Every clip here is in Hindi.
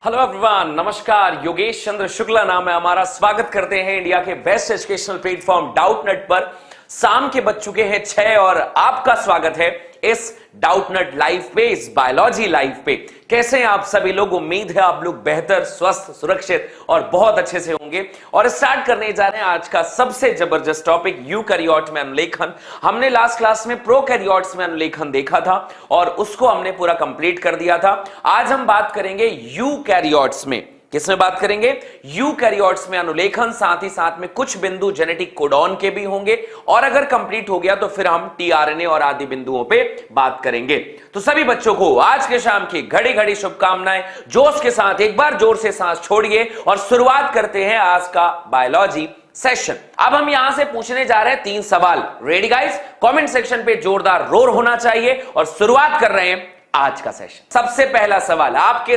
हेलो एवरीवन, नमस्कार। योगेश चंद्र शुक्ला नाम है हमारा। स्वागत करते हैं इंडिया के बेस्ट एजुकेशनल प्लेटफॉर्म डाउटनेट पर। शाम के बज चुके हैं 6 और आपका स्वागत है इस डाउटनेट लाइव पे, इस बायोलॉजी लाइव पे। कैसे हैं आप सभी लोग? उम्मीद है आप लोग बेहतर, स्वस्थ, सुरक्षित और बहुत अच्छे से होंगे। और स्टार्ट करने जा रहे हैं आज का सबसे जबरदस्त टॉपिक, यूकैरियोट में अनुलेखन। हमने लास्ट क्लास में प्रोकैरियोट्स में अनुलेखन देखा था और उसको हमने पूरा कंप्लीट कर दिया था। आज हम बात करेंगे यूकैरियोट्स में। किसमें बात करेंगे? यूकैरियोट्स में अनुलेखन, साथ ही साथ में कुछ बिंदु जेनेटिक कोडॉन के भी होंगे और अगर कंप्लीट हो गया तो फिर हम टीआरएनए और आदि बिंदुओं पे बात करेंगे। तो सभी बच्चों को आज के शाम की घड़ी घड़ी शुभकामनाएं। जोश के साथ एक बार जोर से सांस छोड़िए और शुरुआत करते हैं आज का बायोलॉजी सेशन। अब हम यहां से पूछने जा रहे हैं 3 सवाल। Ready guys? कमेंट सेक्शन पे जोरदार रोर होना चाहिए और शुरुआत कर रहे हैं आज का सेशन। सबसे पहला सवाल आपके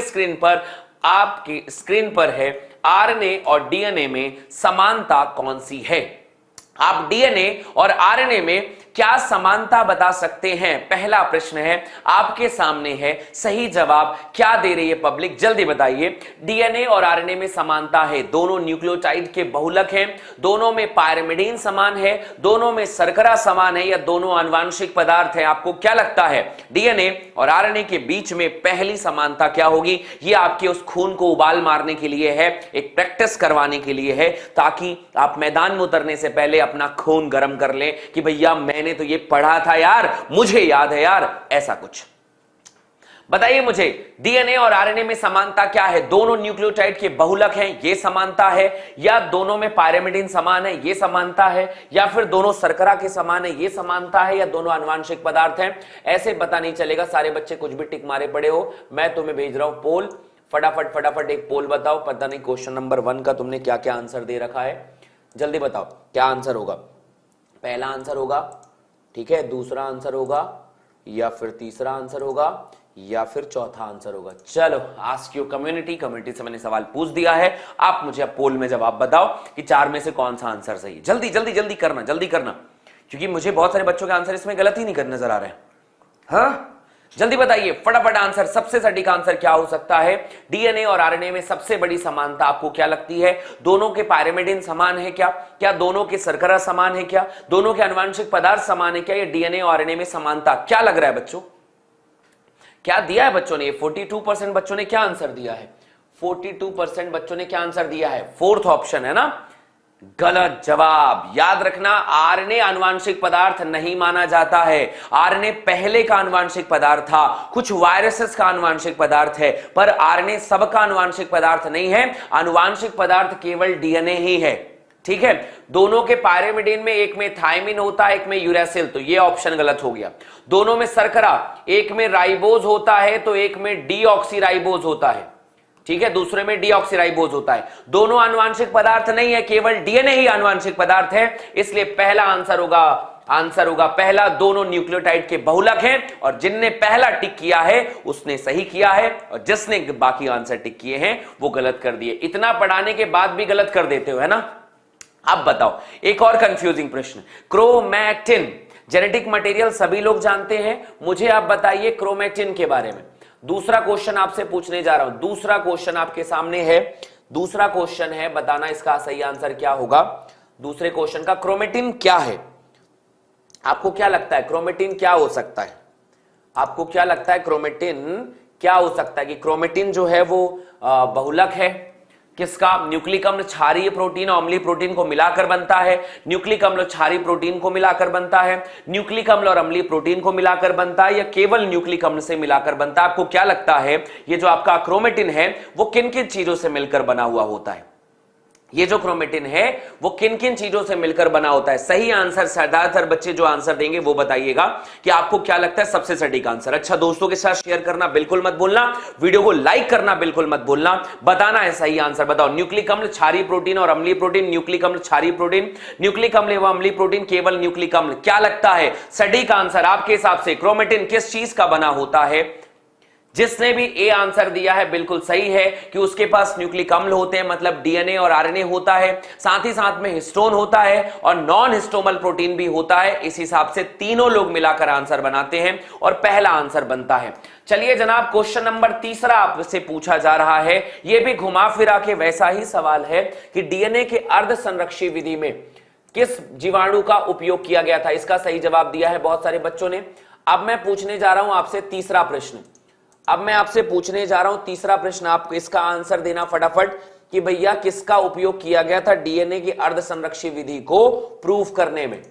स्क्रीन पर है, आरएनए और डीएनए में समानता कौन सी है? आप डीएनए और आरएनए में क्या समानता बता सकते हैं? पहला प्रश्न है आपके सामने है। सही जवाब क्या दे रही है पब्लिक? जल्दी बताइए। डीएनए और आरएनए में समानता है, दोनों न्यूक्लियोटाइड के बहुलक हैं, दोनों में पायरिमिडीन समान है, दोनों में शर्करा समान है, या दोनों आनुवांशिक पदार्थ हैं? आपको क्या लगता है डीएनए और आरएनए के बीच में पहली समानता क्या होगी? ये आपके उस खून को उबाल मारने के लिए है, एक प्रैक्टिस करवाने के लिए है, ताकि आप मैदान में उतरने से पहले अपना खून गर्म कर लें कि भैया मैंने तो ये पढ़ा था यार, मुझे याद है यार, ऐसा कुछ। बताइए मुझे, डीएनए और आरएनए में समानता क्या है? दोनों न्यूक्लियोटाइड के बहुलक हैं, ये समानता है, या दोनों में पायरिमिडीन समान है, ये समानता है, या फिर दोनों शर्करा के समान है, ये समानता है, या दोनों आनुवांशिक पदार्थ हैं? ऐसे पता नहीं चलेगा। सारे बच्चे कुछ भी टिक मारे पड़े हो। मैं तुम्हें भेज रहा हूं पोल। फटाफट एक पोल बताओ। पता नहीं क्वेश्चन नंबर 1 का तुमने क्या क्या आंसर दे रखा है, जल्दी बताओ क्या आंसर होगा। पहला आंसर होगा, ठीक है, दूसरा आंसर होगा, या फिर तीसरा आंसर होगा, या फिर चौथा आंसर होगा। चलो, आस्क यू कम्युनिटी से मैंने सवाल पूछ दिया है। आप मुझे अब पोल में जवाब बताओ कि 4 में से कौन सा आंसर सही है। जल्दी करना, क्योंकि मुझे बहुत सारे बच्चों के आंसर इसमें गलत ही नहीं नजर आ रहे हैं। हाँ, जल्दी बताइए फटाफट आंसर। सबसे सटीक आंसर क्या हो सकता है? डीएनए और आरएनए में सबसे बड़ी समानता आपको क्या लगती है? दोनों के पायरिमिडीन समान है क्या? क्या दोनों के शर्करा समान है क्या? दोनों के आनुवांशिक पदार्थ समान है क्या? ये डीएनए और आरएनए में समानता क्या लग रहा है बच्चों? क्या दिया है बच्चों ने? 42% बच्चों ने क्या आंसर दिया है? 42% बच्चों ने क्या आंसर दिया है? 4th ऑप्शन है ना। गलत जवाब। याद रखना, आरएनए आनुवांशिक पदार्थ नहीं माना जाता है। आरएनए पहले का आनुवांशिक पदार्थ था, कुछ वायरसेस का आनुवांशिक पदार्थ है, पर आरएनए सबका आनुवांशिक पदार्थ नहीं है। आनुवांशिक पदार्थ केवल डीएनए ही है, ठीक है। दोनों के पायरिमिडीन में एक में थायमिन होता है, एक में यूरेसिल, तो ये ऑप्शन गलत हो गया। दोनों में शर्करा, एक में राइबोज होता है तो एक में डीऑक्सीराइबोज होता है, ठीक है, दूसरे में डीऑक्सीराइबोज होता है। दोनों आनुवांशिक पदार्थ नहीं है, केवल डीएनए ही आनुवांशिक पदार्थ है। इसलिए पहला आंसर होगा पहला। दोनों न्यूक्लियोटाइड के बहुलक हैं और जिनने पहला टिक किया है उसने सही किया है, और जिसने बाकी आंसर टिक किए हैं वो गलत कर दिए। इतना पढ़ाने के बाद भी गलत कर देते हो, है ना। अब बताओ एक और कंफ्यूजिंग प्रश्न, क्रोमैटिन जेनेटिक मटेरियल सभी लोग जानते हैं, मुझे आप बताइए क्रोमैटिन के बारे में। दूसरा क्वेश्चन आपसे पूछने जा रहा हूं। दूसरा क्वेश्चन आपके सामने है, दूसरा क्वेश्चन है, बताना इसका सही आंसर क्या होगा। दूसरे क्वेश्चन का क्रोमेटिन क्या है? आपको क्या लगता है क्रोमेटिन क्या हो सकता है? आपको क्या लगता है क्रोमेटिन क्या हो सकता है? कि क्रोमेटिन जो है वो बहुलक है किसका? न्यूक्लिक अम्ल क्षारीय प्रोटीन और अम्लीय प्रोटीन को मिलाकर बनता है। न्यूक्लिक अम्ल क्षारीय प्रोटीन को मिलाकर बनता है, न्यूक्लिक अम्ल और अम्लीय प्रोटीन को मिलाकर बनता है, या केवल न्यूक्लिक अम्ल से मिलाकर बनता है? आपको क्या लगता है ये जो आपका क्रोमेटिन है वो किन किन चीजों से मिलकर बना हुआ होता है? ये जो क्रोमेटिन है वो किन किन चीजों से मिलकर बना होता है? सही आंसर ज्यादातर बच्चे जो आंसर देंगे वो बताइएगा कि आपको क्या लगता है सबसे सटीक आंसर। अच्छा, दोस्तों के साथ शेयर करना बिल्कुल मत भूलना, वीडियो को लाइक करना बिल्कुल मत भूलना। बताना है सही आंसर, बताओ। न्यूक्लिक अम्ल क्षारीय प्रोटीन और अम्लीय प्रोटीन, न्यूक्लिक अम्ल क्षारीय प्रोटीन, न्यूक्लिक अम्ल एवं अम्लीय प्रोटीन, केवल न्यूक्लिक अम्ल। क्या लगता है सटीक आंसर आपके हिसाब से? क्रोमेटिन किस चीज का बना होता है? जिसने भी ए आंसर दिया है बिल्कुल सही है कि उसके पास न्यूक्लिक अम्ल होते हैं, मतलब डीएनए और आरएनए होता है, साथ ही साथ में हिस्टोन होता है और नॉन हिस्टोमल प्रोटीन भी होता है। इस हिसाब से तीनों लोग मिलाकर आंसर बनाते हैं और पहला आंसर बनता है। चलिए जनाब, क्वेश्चन नंबर तीसरा आपसे पूछा जा रहा है। यह भी घुमा फिरा के वैसा ही सवाल है कि डीएनए के अर्ध संरक्षी विधि में किस जीवाणु का उपयोग किया गया था। इसका सही जवाब दिया है बहुत सारे बच्चों ने। अब मैं पूछने जा रहा हूं आपसे तीसरा प्रश्न। तीसरा प्रश्न, आपको इसका आंसर देना फटाफट कि भैया किसका उपयोग किया गया था डीएनए की अर्ध संरक्षी विधि को प्रूव करने में।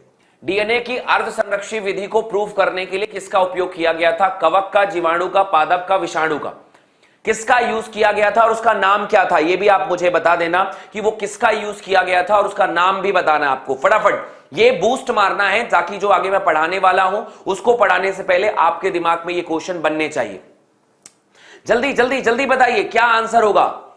डीएनए की अर्ध संरक्षी विधि को प्रूव करने के लिए किसका उपयोग किया गया था? कवक का, जीवाणु का, पादप का, विषाणु का, किसका यूज किया गया था और उसका नाम क्या था? यह भी आप मुझे बता देना कि वो किसका यूज किया गया था और उसका नाम भी बताना आपको। फटाफट ये बूस्ट मारना है ताकि जो आगे मैं पढ़ाने वाला हूं उसको पढ़ाने से पहले आपके दिमाग में ये क्वेश्चन बनने चाहिए। जल्दी जल्दी जल्दी बताइए क्या आंसर होगा।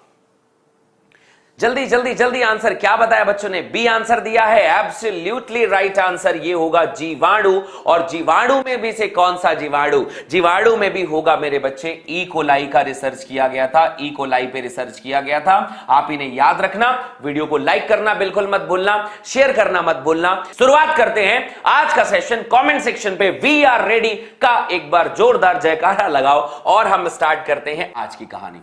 जल्दी जल्दी जल्दी आंसर क्या बताया बच्चों ने? बी आंसर दिया है। एब्सोल्युटली राइट आंसर ये होगा जीवाणु। और जीवाणु में भी से कौन सा जीवाणु? जीवाणु में भी होगा मेरे बच्चे ई कोलाई का रिसर्च किया गया था। ई कोलाई पे रिसर्च किया गया था। आप इन्हें याद रखना। वीडियो को लाइक करना बिल्कुल मत भूलना, शेयर करना मत भूलना। शुरुआत करते हैं आज का सेशन। कॉमेंट सेक्शन पे वी आर रेडी का एक बार जोरदार जयकारा लगाओ और हम स्टार्ट करते हैं आज की कहानी।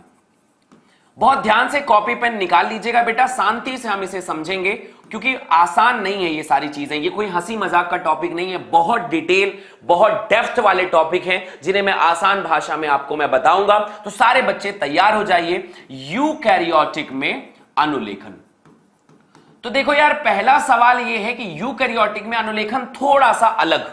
बहुत ध्यान से कॉपी पेन निकाल लीजिएगा बेटा, शांति से हम इसे समझेंगे क्योंकि आसान नहीं है ये सारी चीजें। ये कोई हंसी मजाक का टॉपिक नहीं है, बहुत डिटेल, बहुत डेप्थ वाले टॉपिक हैं जिन्हें मैं आसान भाषा में आपको मैं बताऊंगा। तो सारे बच्चे तैयार हो जाइए। यूकैरियोटिक में अनुलेखन। तो देखो यार, पहला सवाल यह है कि यूकैरियोटिक में अनुलेखन थोड़ा सा अलग,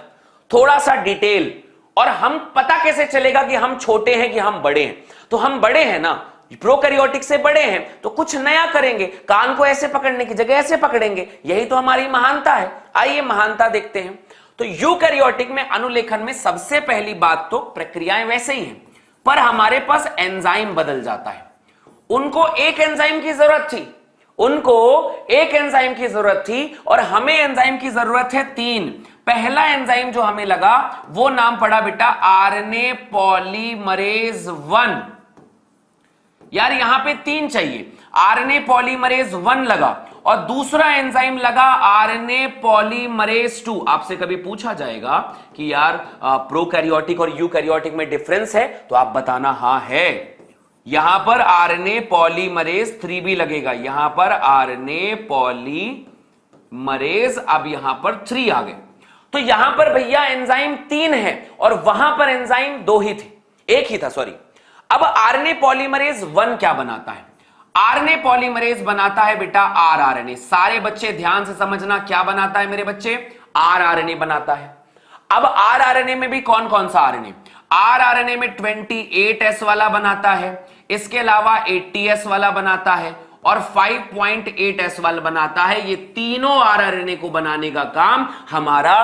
थोड़ा सा डिटेल। और हम पता कैसे चलेगा कि हम छोटे हैं कि हम बड़े हैं? तो हम बड़े हैं ना, प्रोकैरियोटिक से बड़े हैं, तो कुछ नया करेंगे। कान को ऐसे पकड़ने की जगह ऐसे पकड़ेंगे, यही तो हमारी महानता है। आइए महानता देखते हैं। तो यूकैरियोटिक में अनुलेखन में सबसे पहली बात तो प्रक्रियाएं वैसे ही हैं, पर हमारे पास एंजाइम बदल जाता है। उनको एक एंजाइम की जरूरत थी और हमें एंजाइम की जरूरत है 3। पहला एंजाइम जो हमें लगा वो नाम पड़ा बेटा आरएनए पॉलीमरेज 1। यार यहां पे 3 चाहिए। आरएनए पॉलीमरेज 1 लगा और दूसरा एंजाइम लगा आरएनए पॉलीमरेज 2। आपसे कभी पूछा जाएगा कि यार प्रोकैरियोटिक और यूकैरियोटिक में डिफरेंस है, तो आप बताना हाँ है। यहां पर आरएनए पॉलीमरेज 3 भी लगेगा, यहां पर आरएनए पॉलीमरेज, अब यहां पर 3 आ गए। तो यहां पर भैया एंजाइम 3 है और वहां पर एंजाइम 2 ही थे, 1 ही था, सॉरी। अब आरएनए पॉलीमरेज 1 क्या बनाता है? आरएनए पॉलीमरेज बनाता है बेटा आरआरएनए। सारे बच्चे ध्यान से समझना, क्या बनाता है मेरे बच्चे? आरआरएनए बनाता है। अब आरआरएनए में भी कौन कौन सा आरएनए? आरआरएनए में 28S वाला बनाता है, इसके अलावा 80S वाला बनाता है और 5.8S वाला बनाता है। ये तीनों आरआरएनए को बनाने का काम हमारा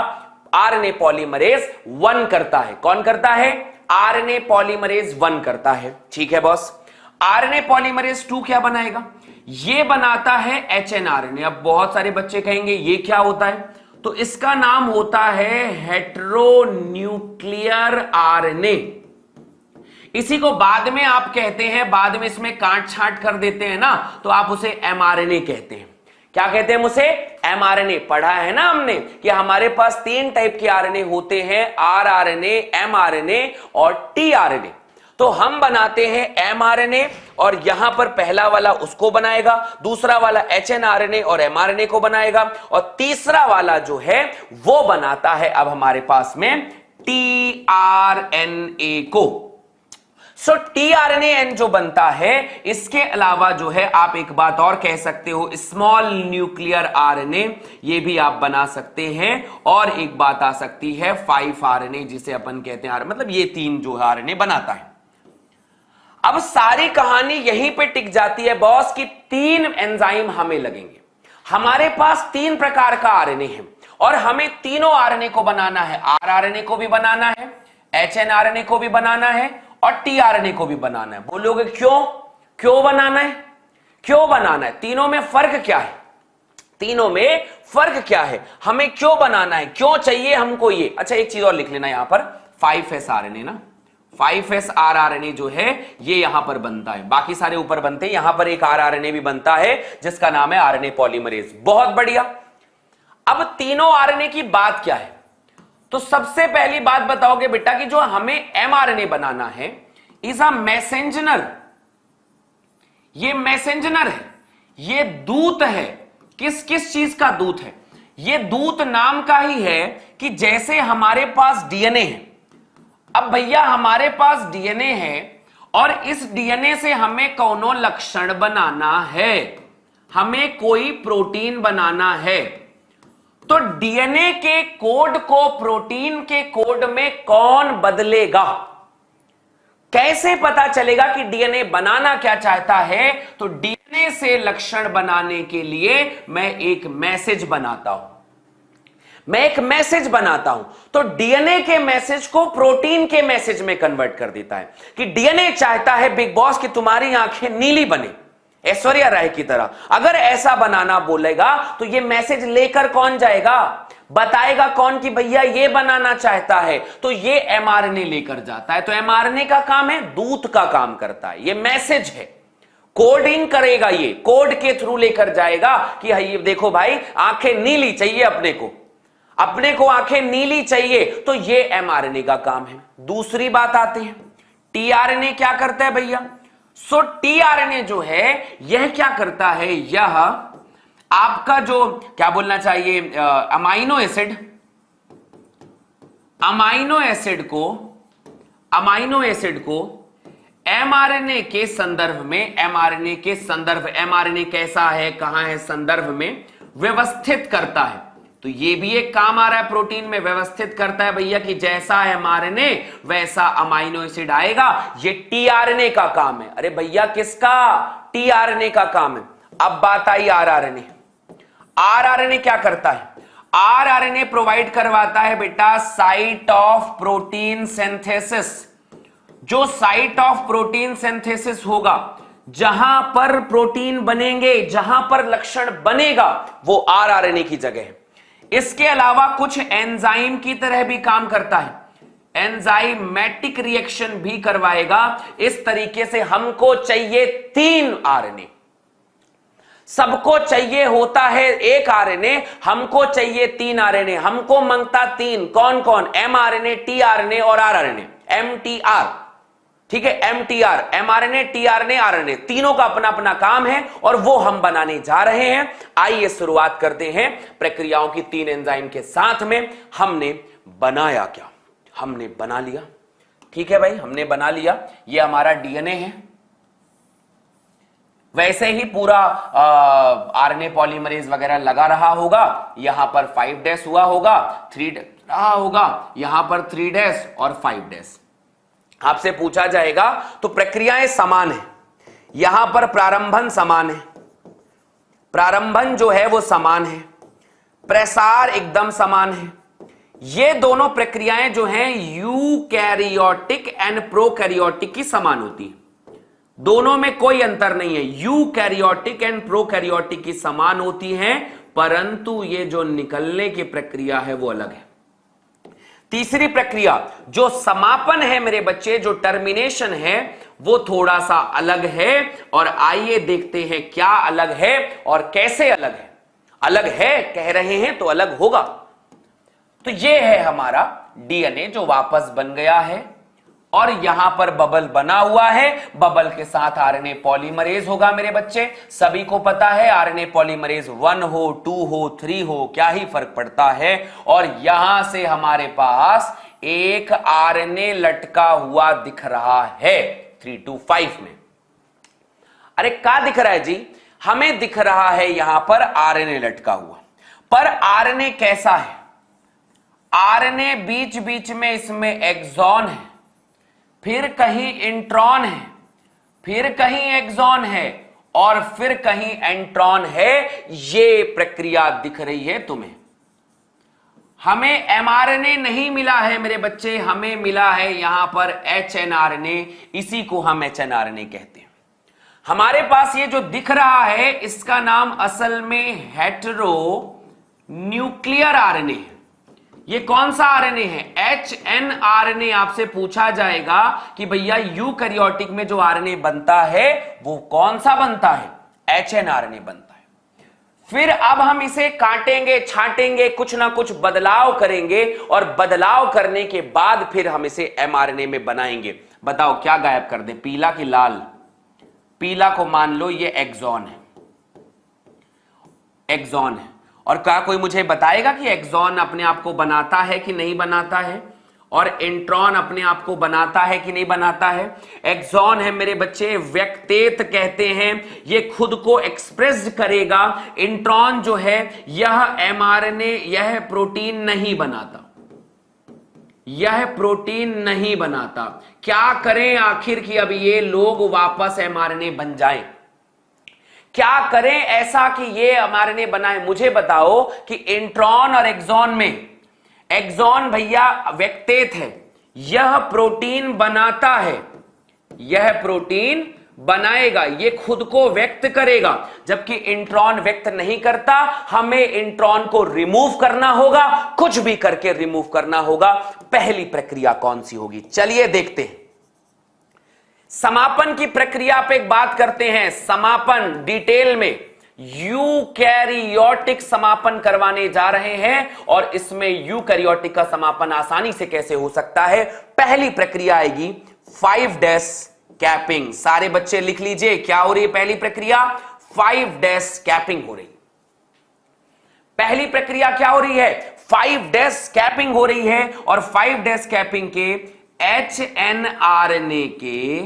आरएनए पॉलीमरेज 1 करता है। कौन करता है? आरएनए पॉलीमरेज 1 करता है। ठीक है बॉस। आरएनए पॉलीमरेज 2 क्या बनाएगा? ये बनाता है एचएनआरएनए। अब बहुत सारे बच्चे कहेंगे ये क्या होता है? तो इसका नाम होता है हेटेरोन्यूक्लियर आरएनए। इसी को बाद में आप कहते हैं, बाद में इसमें काट छांट कर देते हैं ना, तो आप उसे एमआरएनए कहते हैं। क्या कहते हैं उसे? एमआरएनए। पढ़ा है ना हमने कि हमारे पास 3 टाइप के आरएनए होते हैं, आरआरएनए, एमआरएनए और टीआरएनए। तो हम बनाते हैं एमआरएनए और यहां पर पहला वाला उसको बनाएगा, दूसरा वाला एचएनआरएनए और एमआरएनए को बनाएगा और तीसरा वाला जो है वो बनाता है अब हमारे पास में टीआरएनए को। सो टीआरएनए जो बनता है, इसके अलावा जो है आप एक बात और कह सकते हो, स्मॉल न्यूक्लियर आरएनए, ये भी आप बना सकते हैं। और एक बात आ सकती है 5 आरएनए, जिसे अपन कहते हैं मतलब ये 3 जो आरएनए बनाता है। अब सारी कहानी यहीं पे टिक जाती है बॉस कि 3 एंजाइम हमें लगेंगे। हमारे पास 3 प्रकार का आरएनए है और हमें तीनों आरएनए को बनाना है। आरआरएनए को भी बनाना है, एचएनआरएनए को भी बनाना है और टीआरएनए को भी बनाना है। बोलोगे क्यों? क्यों बनाना है? क्यों बनाना है? तीनों में फर्क क्या है? तीनों में फर्क क्या है? हमें क्यों बनाना है? क्यों चाहिए हमको ये? अच्छा एक चीज और लिख लेना, यहां पर 5S आरएनए ना, 5S आरआरएनए जो है ये यहां पर बनता है, बाकी सारे ऊपर बनते हैं। यहां पर एक आरआरएनए भी बनता है जिसका नाम है आरएनए पॉलीमरेज। बहुत बढ़िया। अब तीनों आरएनए की बात क्या है? तो सबसे पहली बात बताओगे बेटा कि जो हमें एमआरएनए बनाना है इज अ मैसेंजर, ये मैसेंजर है, ये दूत है। किस किस चीज का दूत है? ये दूत नाम का ही है कि जैसे हमारे पास डीएनए है, अब भैया हमारे पास डीएनए है और इस डीएनए से हमें कौनो लक्षण बनाना है, हमें कोई प्रोटीन बनाना है, तो डीएनए के कोड को प्रोटीन के कोड में कौन बदलेगा? कैसे पता चलेगा कि डीएनए बनाना क्या चाहता है? तो डीएनए से लक्षण बनाने के लिए मैं एक मैसेज बनाता हूं, मैं एक मैसेज बनाता हूं, तो डीएनए के मैसेज को प्रोटीन के मैसेज में कन्वर्ट कर देता है कि डीएनए चाहता है बिग बॉस कि तुम्हारी आंखें नीली बने, ऐश्वर्या राय की तरह। अगर ऐसा बनाना बोलेगा तो ये मैसेज लेकर कौन जाएगा? बताएगा कौन कि भैया ये बनाना चाहता है, तो ये एमआरएनए लेकर जाता है। तो एमआरएनए का काम है, दूत का काम करता है, ये मैसेज है, कोडिंग करेगा, ये कोड के थ्रू लेकर जाएगा कि ये देखो भाई आंखें नीली चाहिए, अपने को आंखें नीली चाहिए, तो ये एमआरएनए का काम है। दूसरी बात आती है टीआरएनए क्या करता है भैया? सो टीआरएनए जो है यह क्या करता है, यह आपका जो क्या बोलना चाहिए अमाइनो एसिड को एमआरएनए के संदर्भ में, एमआरएनए कैसा है, कहां है, संदर्भ में व्यवस्थित करता है। तो ये भी एक काम आ रहा है, प्रोटीन में व्यवस्थित करता है भैया कि जैसा एमआरएनए वैसा अमाइनो एसिड आएगा। ये टीआरएनए का काम है। अरे भैया किसका? टीआरएनए का काम है। अब बात आई आरआरएनए। आरआरएनए क्या करता है? आरआरएनए प्रोवाइड करवाता है बेटा साइट ऑफ प्रोटीन सिंथेसिस। जो साइट ऑफ प्रोटीन सिंथेसिस होगा, जहां पर प्रोटीन बनेंगे, जहां पर लक्षण बनेगा, वो आरआरएनए की जगह है। इसके अलावा कुछ एंजाइम की तरह भी काम करता है, एंजाइमेटिक रिएक्शन भी करवाएगा। इस तरीके से हमको चाहिए 3 आरएनए, सबको चाहिए होता है एक आरएनए, हमको चाहिए 3 आरएनए। हमको मांगता 3, कौन कौन? एमआरएनए, टीआरएनए और आरआरएनए, एमटीआर। ठीक है, एमटीआर, एमआरएनए, टीआरएनए, आरएनए, तीनों का अपना अपना काम है और वो हम बनाने जा रहे हैं। आइए शुरुआत करते हैं प्रक्रियाओं की। 3 एंजाइम के साथ में हमने बनाया क्या? हमने बना लिया, ठीक है भाई, हमने बना लिया। ये हमारा डीएनए है। वैसे ही पूरा आरएनए पॉलीमरेज वगैरह लगा रहा होगा। यहां पर 5' हुआ होगा, 3' रहा होगा, यहां पर 3' और 5'। आपसे पूछा जाएगा तो प्रक्रियाएं समान है, यहां पर प्रारंभन समान है, प्रारंभन जो है वो समान है, प्रसार एकदम समान है। ये दोनों प्रक्रियाएं जो हैं यूकैरियोटिक एंड प्रोकैरियोटिक की समान होती है, दोनों में कोई अंतर नहीं है। यूकैरियोटिक एंड प्रोकैरियोटिक की समान होती हैं, परंतु ये जो निकलने की प्रक्रिया है वो अलग है। तीसरी प्रक्रिया जो समापन है मेरे बच्चे, जो टर्मिनेशन है, वो थोड़ा सा अलग है। और आइए देखते हैं क्या अलग है और कैसे अलग है। अलग है कह रहे हैं तो अलग होगा। तो ये है हमारा डीएनए जो वापस बन गया है और यहां पर बबल बना हुआ है। बबल के साथ आरएनए पॉलीमरेज होगा मेरे बच्चे। सभी को पता है आरएनए पॉलीमरेज 1 हो, 2 हो, 3 हो, क्या ही फर्क पड़ता है। और यहां से हमारे पास एक आरएनए लटका हुआ दिख रहा है 3 to 5 में। अरे क्या दिख रहा है जी? हमें दिख रहा है यहां पर आरएनए लटका हुआ, पर आरएनए कैसा है? आरएनए बीच बीच में इसमें एक्सॉन है, फिर कहीं इंट्रॉन है, फिर कहीं एक्सॉन है और फिर कहीं एंट्रॉन है। ये प्रक्रिया दिख रही है तुम्हें। हमें एमआरएनए नहीं मिला है मेरे बच्चे, हमें मिला है यहां पर एचएनआरएनए। इसी को हम एचएनआरएनए कहते हैं। हमारे पास ये जो दिख रहा है इसका नाम असल में हेटेरो न्यूक्लियर आरएनए है। ये कौन सा आरएनए है? एचएनआरएनए। आपसे पूछा जाएगा कि भैया यूकैरियोटिक में जो आरएनए बनता है वो कौन सा बनता है? एचएनआरएनए बनता है। फिर अब हम इसे काटेंगे, छांटेंगे, कुछ ना कुछ बदलाव करेंगे और बदलाव करने के बाद फिर हम इसे एमआरएनए में बनाएंगे। बताओ क्या गायब कर दें, पीला की लाल? पीला को मान लो ये एक्सॉन है, एक्सॉन है। और क्या कोई मुझे बताएगा कि एक्सॉन अपने आप को बनाता है कि नहीं बनाता है, और इंट्रॉन अपने आप को बनाता है कि नहीं बनाता है? एक्सॉन है मेरे बच्चे, व्यक्तेत कहते हैं, ये खुद को एक्सप्रेस करेगा। इंट्रॉन जो है यह एमआरएनए, यह प्रोटीन नहीं बनाता, यह प्रोटीन नहीं बनाता। क्या करें आखिर कि अब ये लोग वापस एमआरएनए बन जाएं? क्या करें ऐसा कि ये एमआरएनए बनाए? मुझे बताओ कि इंट्रॉन और एक्सॉन में, एक्सॉन भैया व्यक्तेत है, यह प्रोटीन बनाता है, यह प्रोटीन बनाएगा, ये खुद को व्यक्त करेगा, जबकि इंट्रॉन व्यक्त नहीं करता। हमें इंट्रॉन को रिमूव करना होगा, कुछ भी करके रिमूव करना होगा। पहली प्रक्रिया कौन सी होगी? चलिए देखते हैं। समापन की प्रक्रिया पे एक बात करते हैं। समापन डिटेल में यूकैरियोटिक समापन करवाने जा रहे हैं, और इसमें यूकैरियोटिक का समापन आसानी से कैसे हो सकता है? पहली प्रक्रिया आएगी 5' कैपिंग। सारे बच्चे लिख लीजिए, क्या हो रही है पहली प्रक्रिया? 5' कैपिंग हो रही। पहली प्रक्रिया क्या हो रही है? 5' कैपिंग हो रही है, और 5' कैपिंग के एचएनआरएनए के,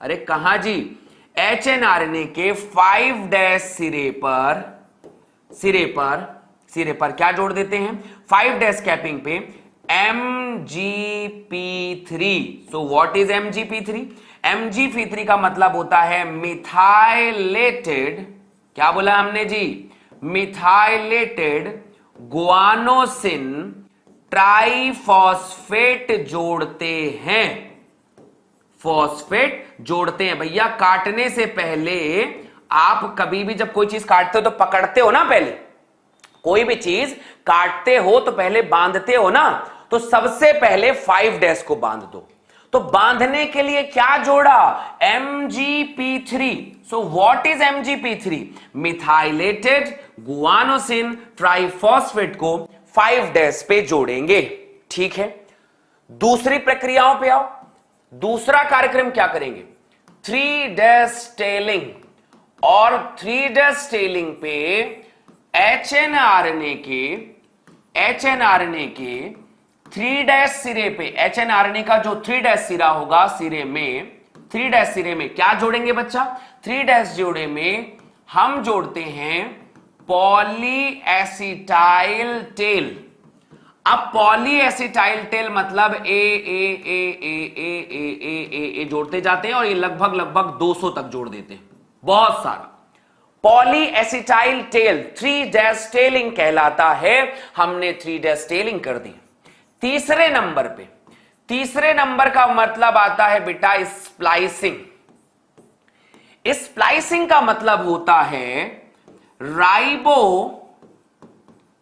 अरे कहां जी, एचएनआरएनए के 5' सिरे पर क्या जोड़ देते हैं? 5' कैपिंग पे MgP3। So what is MgP3? MgP3 का मतलब होता है मिथाइलेटेड, क्या बोला हमने जी? मिथाइलेटेड गुआनोसिन ट्राइफॉस्फेट जोड़ते हैं, फॉस्फेट जोड़ते हैं। भैया काटने से पहले आप कभी भी जब कोई चीज काटते हो तो पकड़ते हो ना, पहले कोई भी चीज काटते हो तो पहले बांधते हो ना, तो सबसे पहले 5' को बांध दो। तो बांधने के लिए क्या जोड़ा? MgP3। So what is MgP3? Methylated guanosine triphosphate को 5' पे जोड़ेंगे। ठीक है, दूसरी प्रक्रियाओं पे आओ। दूसरा कार्यक्रम क्या करेंगे? 3' टेलिंग, और 3' टेलिंग पे एचएनआरएनए के 3' सिरे पे, एचएनआरएनए का जो 3' सिरा होगा, सिरे में 3' सिरे में क्या जोड़ेंगे बच्चा? 3' जोड़े में हम जोड़ते हैं पॉलीएसिटाइल टेल। अब पॉलीएसिटाइल टेल मतलब ए जोड़ते जाते हैं, और ये लगभग 200 तक जोड़ देते हैं, बहुत सारा। पॉलीएसिटाइल टेल 3' टेलिंग कहलाता है। हमने 3' टेलिंग कर दी। तीसरे नंबर पे, तीसरे नंबर का मतलब आता है बेटा स्प्लाइसिंग। स्प्लाइसिंग का मतलब होता है राइबो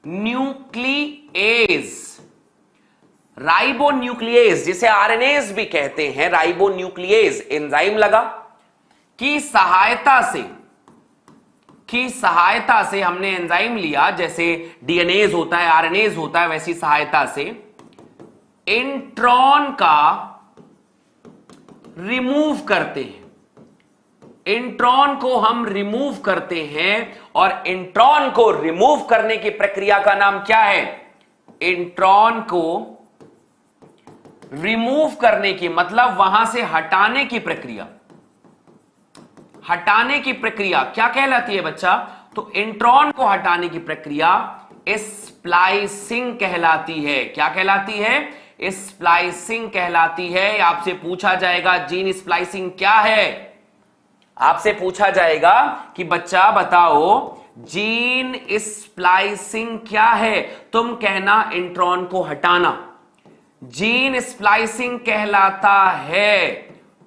न्यूक्लिएज, राइबोन्यूक्लिएज जिसे आरएनएज भी कहते हैं, राइबोन्यूक्लिएज एंजाइम लगा की सहायता से हमने एंजाइम लिया, जैसे डीएनएज होता है, आरएनएज होता है, वैसी सहायता से इंट्रॉन का रिमूव करते हैं। इंट्रॉन को हम रिमूव करते हैं, और इंट्रॉन को रिमूव करने की प्रक्रिया का नाम क्या है? इंट्रॉन को रिमूव करने की मतलब वहां से हटाने की प्रक्रिया, हटाने की प्रक्रिया क्या कहलाती है बच्चा? तो इंट्रॉन को हटाने की प्रक्रिया स्प्लाइसिंग कहलाती है। क्या कहलाती है? स्प्लाइसिंग कहलाती है। आपसे पूछा जाएगा जीन स्प्लाइसिंग क्या है? आपसे पूछा जाएगा कि बच्चा बताओ जीन स्प्लाइसिंग क्या है? तुम कहना इंट्रॉन को हटाना जीन स्प्लाइसिंग कहलाता है।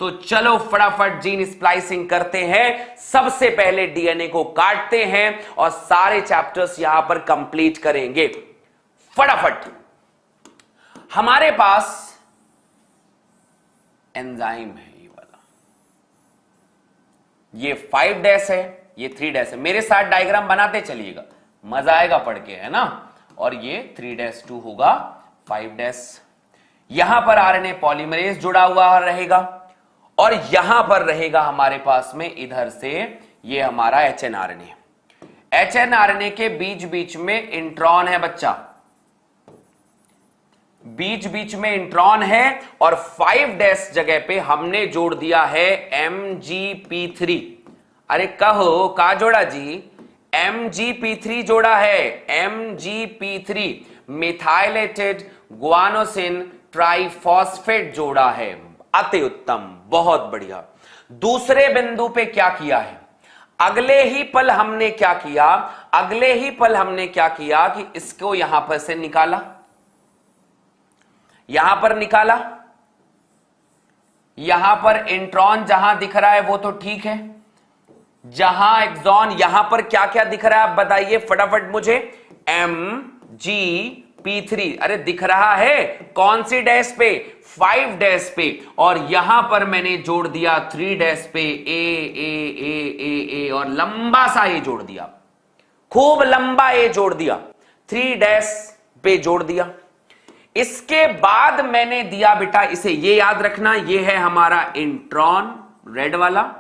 तो चलो फटाफट जीन स्प्लाइसिंग करते हैं। सबसे पहले डीएनए को काटते हैं और सारे चैप्टर्स यहां पर कंप्लीट करेंगे। फटाफट हमारे पास एंजाइम है, ये वाला, ये 5' है, ये 3 डैश है। मेरे साथ डायग्राम बनाते चलिएगा, मजा आएगा पढ़ के, है ना। और ये 3-2 होगा 5 यहां पर आरएनए पॉलीमरेज जुड़ा हुआ रहेगा और यहां पर रहेगा हमारे पास में इधर से ये हमारा एचएनआरएनए। एचएनआरएनए के बीच बीच में इंट्रॉन है बच्चा, बीच बीच में इंट्रॉन है और 5 जगह पे हमने जोड़ दिया है MgP3। अरे कहो का जोड़ा जी, MgP3 जोड़ा है, MgP3 मिथाइलेटेड गुआनोसिन ट्राइफॉस्फेट जोड़ा है। अति उत्तम, बहुत बढ़िया। दूसरे बिंदु पे क्या किया है, अगले ही पल हमने क्या किया, अगले ही पल हमने क्या किया कि इसको यहां पर से निकाला, यहां पर निकाला, यहां पर इंट्रॉन जहां दिख रहा है वो तो ठीक है, जहां एक्सॉन, यहां पर क्या क्या दिख रहा है आप बताइए फटाफट मुझे। MgP3, अरे दिख रहा है कौन सी डैश पे, 5 पे, और यहां पर मैंने जोड़ दिया 3 पे ए और लंबा सा ए जोड़ दिया, खूब लंबा ए जोड़ दिया, 3 पे जोड़ दिया। इसके बाद मैंने दिया बेटा इसे, ये याद रखना, ये है हमारा इंट्रॉन रेड वाला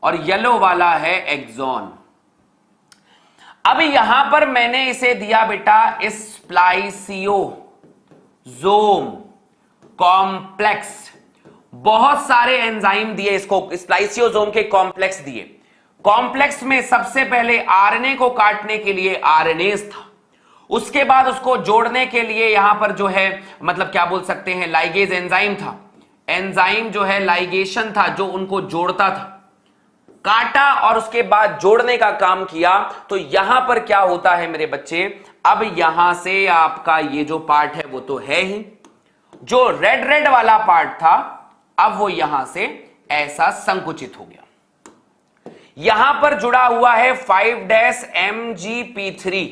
और येलो वाला है एक्सॉन। अब यहां पर मैंने इसे दिया बेटा स्प्लाइसियोसोम कॉम्प्लेक्स, बहुत सारे एंजाइम दिए इसको, स्प्लाइसियोसोम के कॉम्प्लेक्स दिए। कॉम्प्लेक्स में सबसे पहले आरएनए को काटने के लिए आरएनएज था, उसके बाद उसको जोड़ने के लिए यहां पर जो है मतलब क्या बोल सकते हैं लाइगेज एंजाइम था, एंजाइम जो है लाइगेशन था जो उनको जोड़ता था, काटा और उसके बाद जोड़ने का काम किया। तो यहां पर क्या होता है मेरे बच्चे, अब यहां से आपका ये जो पार्ट है वो तो है ही, जो रेड रेड वाला पार्ट था अब वो यहां से ऐसा संकुचित हो गया। यहां पर जुड़ा हुआ है 5-MgP3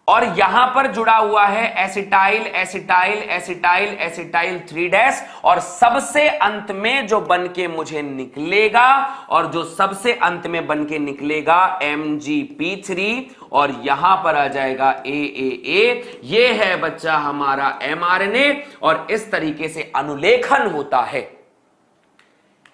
और यहां पर जुड़ा हुआ है एसिटाइल एसिटाइल एसिटाइल एसिटाइल 3 और सबसे अंत में जो बन के मुझे निकलेगा, और जो सबसे अंत में बन के निकलेगा MgP3 और यहां पर आ जाएगा AAA। ये है बच्चा हमारा mRNA और इस तरीके से अनुलेखन होता है,